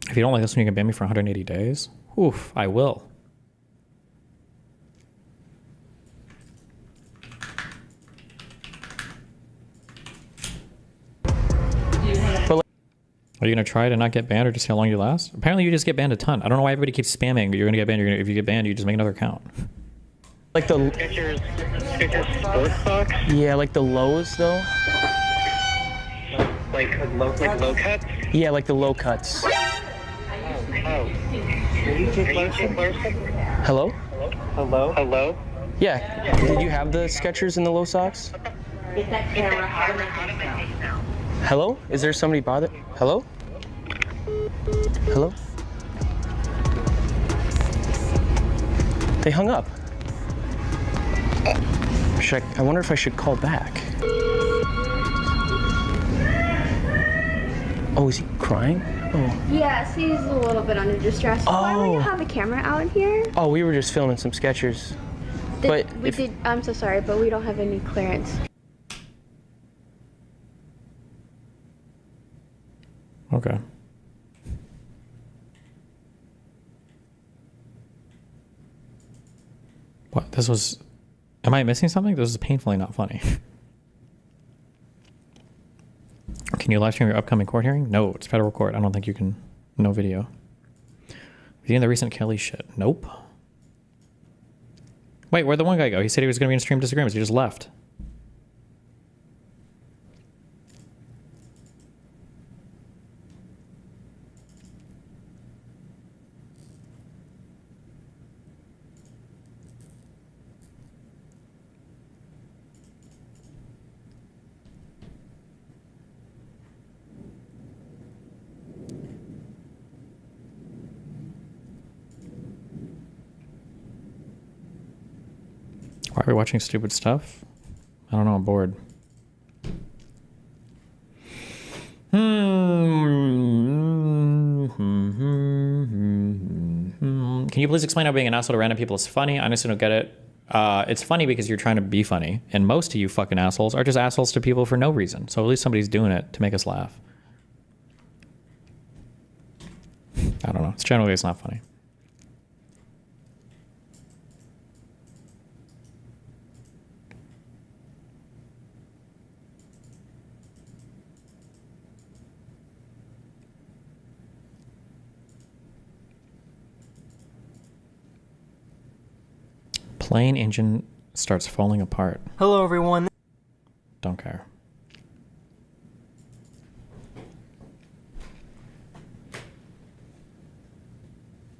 If you don't like this one, you can ban me for 180 days. Oof, I will. Are you gonna try to not get banned or just see how long you last? Apparently you just get banned a ton. I don't know why everybody keeps spamming. You're gonna get banned. If you get banned, you just make another account. Like the sports socks? yeah, like the lows though. Like low cuts? Yeah, like the low cuts. Hello? Hello? Yeah. Did you have the Skechers in the low socks? Get that camera out of my face now. Hello? Is there somebody bother? Hello? Hello? They hung up. I wonder if I should call back. Oh, is he crying? Oh. Yes, he's a little bit under distress. Why would you have a camera out here? Oh, we were just filming some Skechers. I'm so sorry, but we don't have any clearance. Okay. What? This was... Am I missing something? This is painfully not funny. Can you live stream your upcoming court hearing? No, it's federal court. I don't think you can. No video. Reviewing the recent Kelly shit. Nope. Wait, where'd the one guy go? He said he was going to be in stream disagreements. He just left. Why are we watching stupid stuff? I don't know, I'm bored. Can you please explain how being an asshole to random people is funny? I honestly don't get it. It's funny because you're trying to be funny, and most of you fucking assholes are just assholes to people for no reason. So at least somebody's doing it to make us laugh. I don't know. It's generally it's not funny. Plane engine starts falling apart. Hello, everyone. Don't care.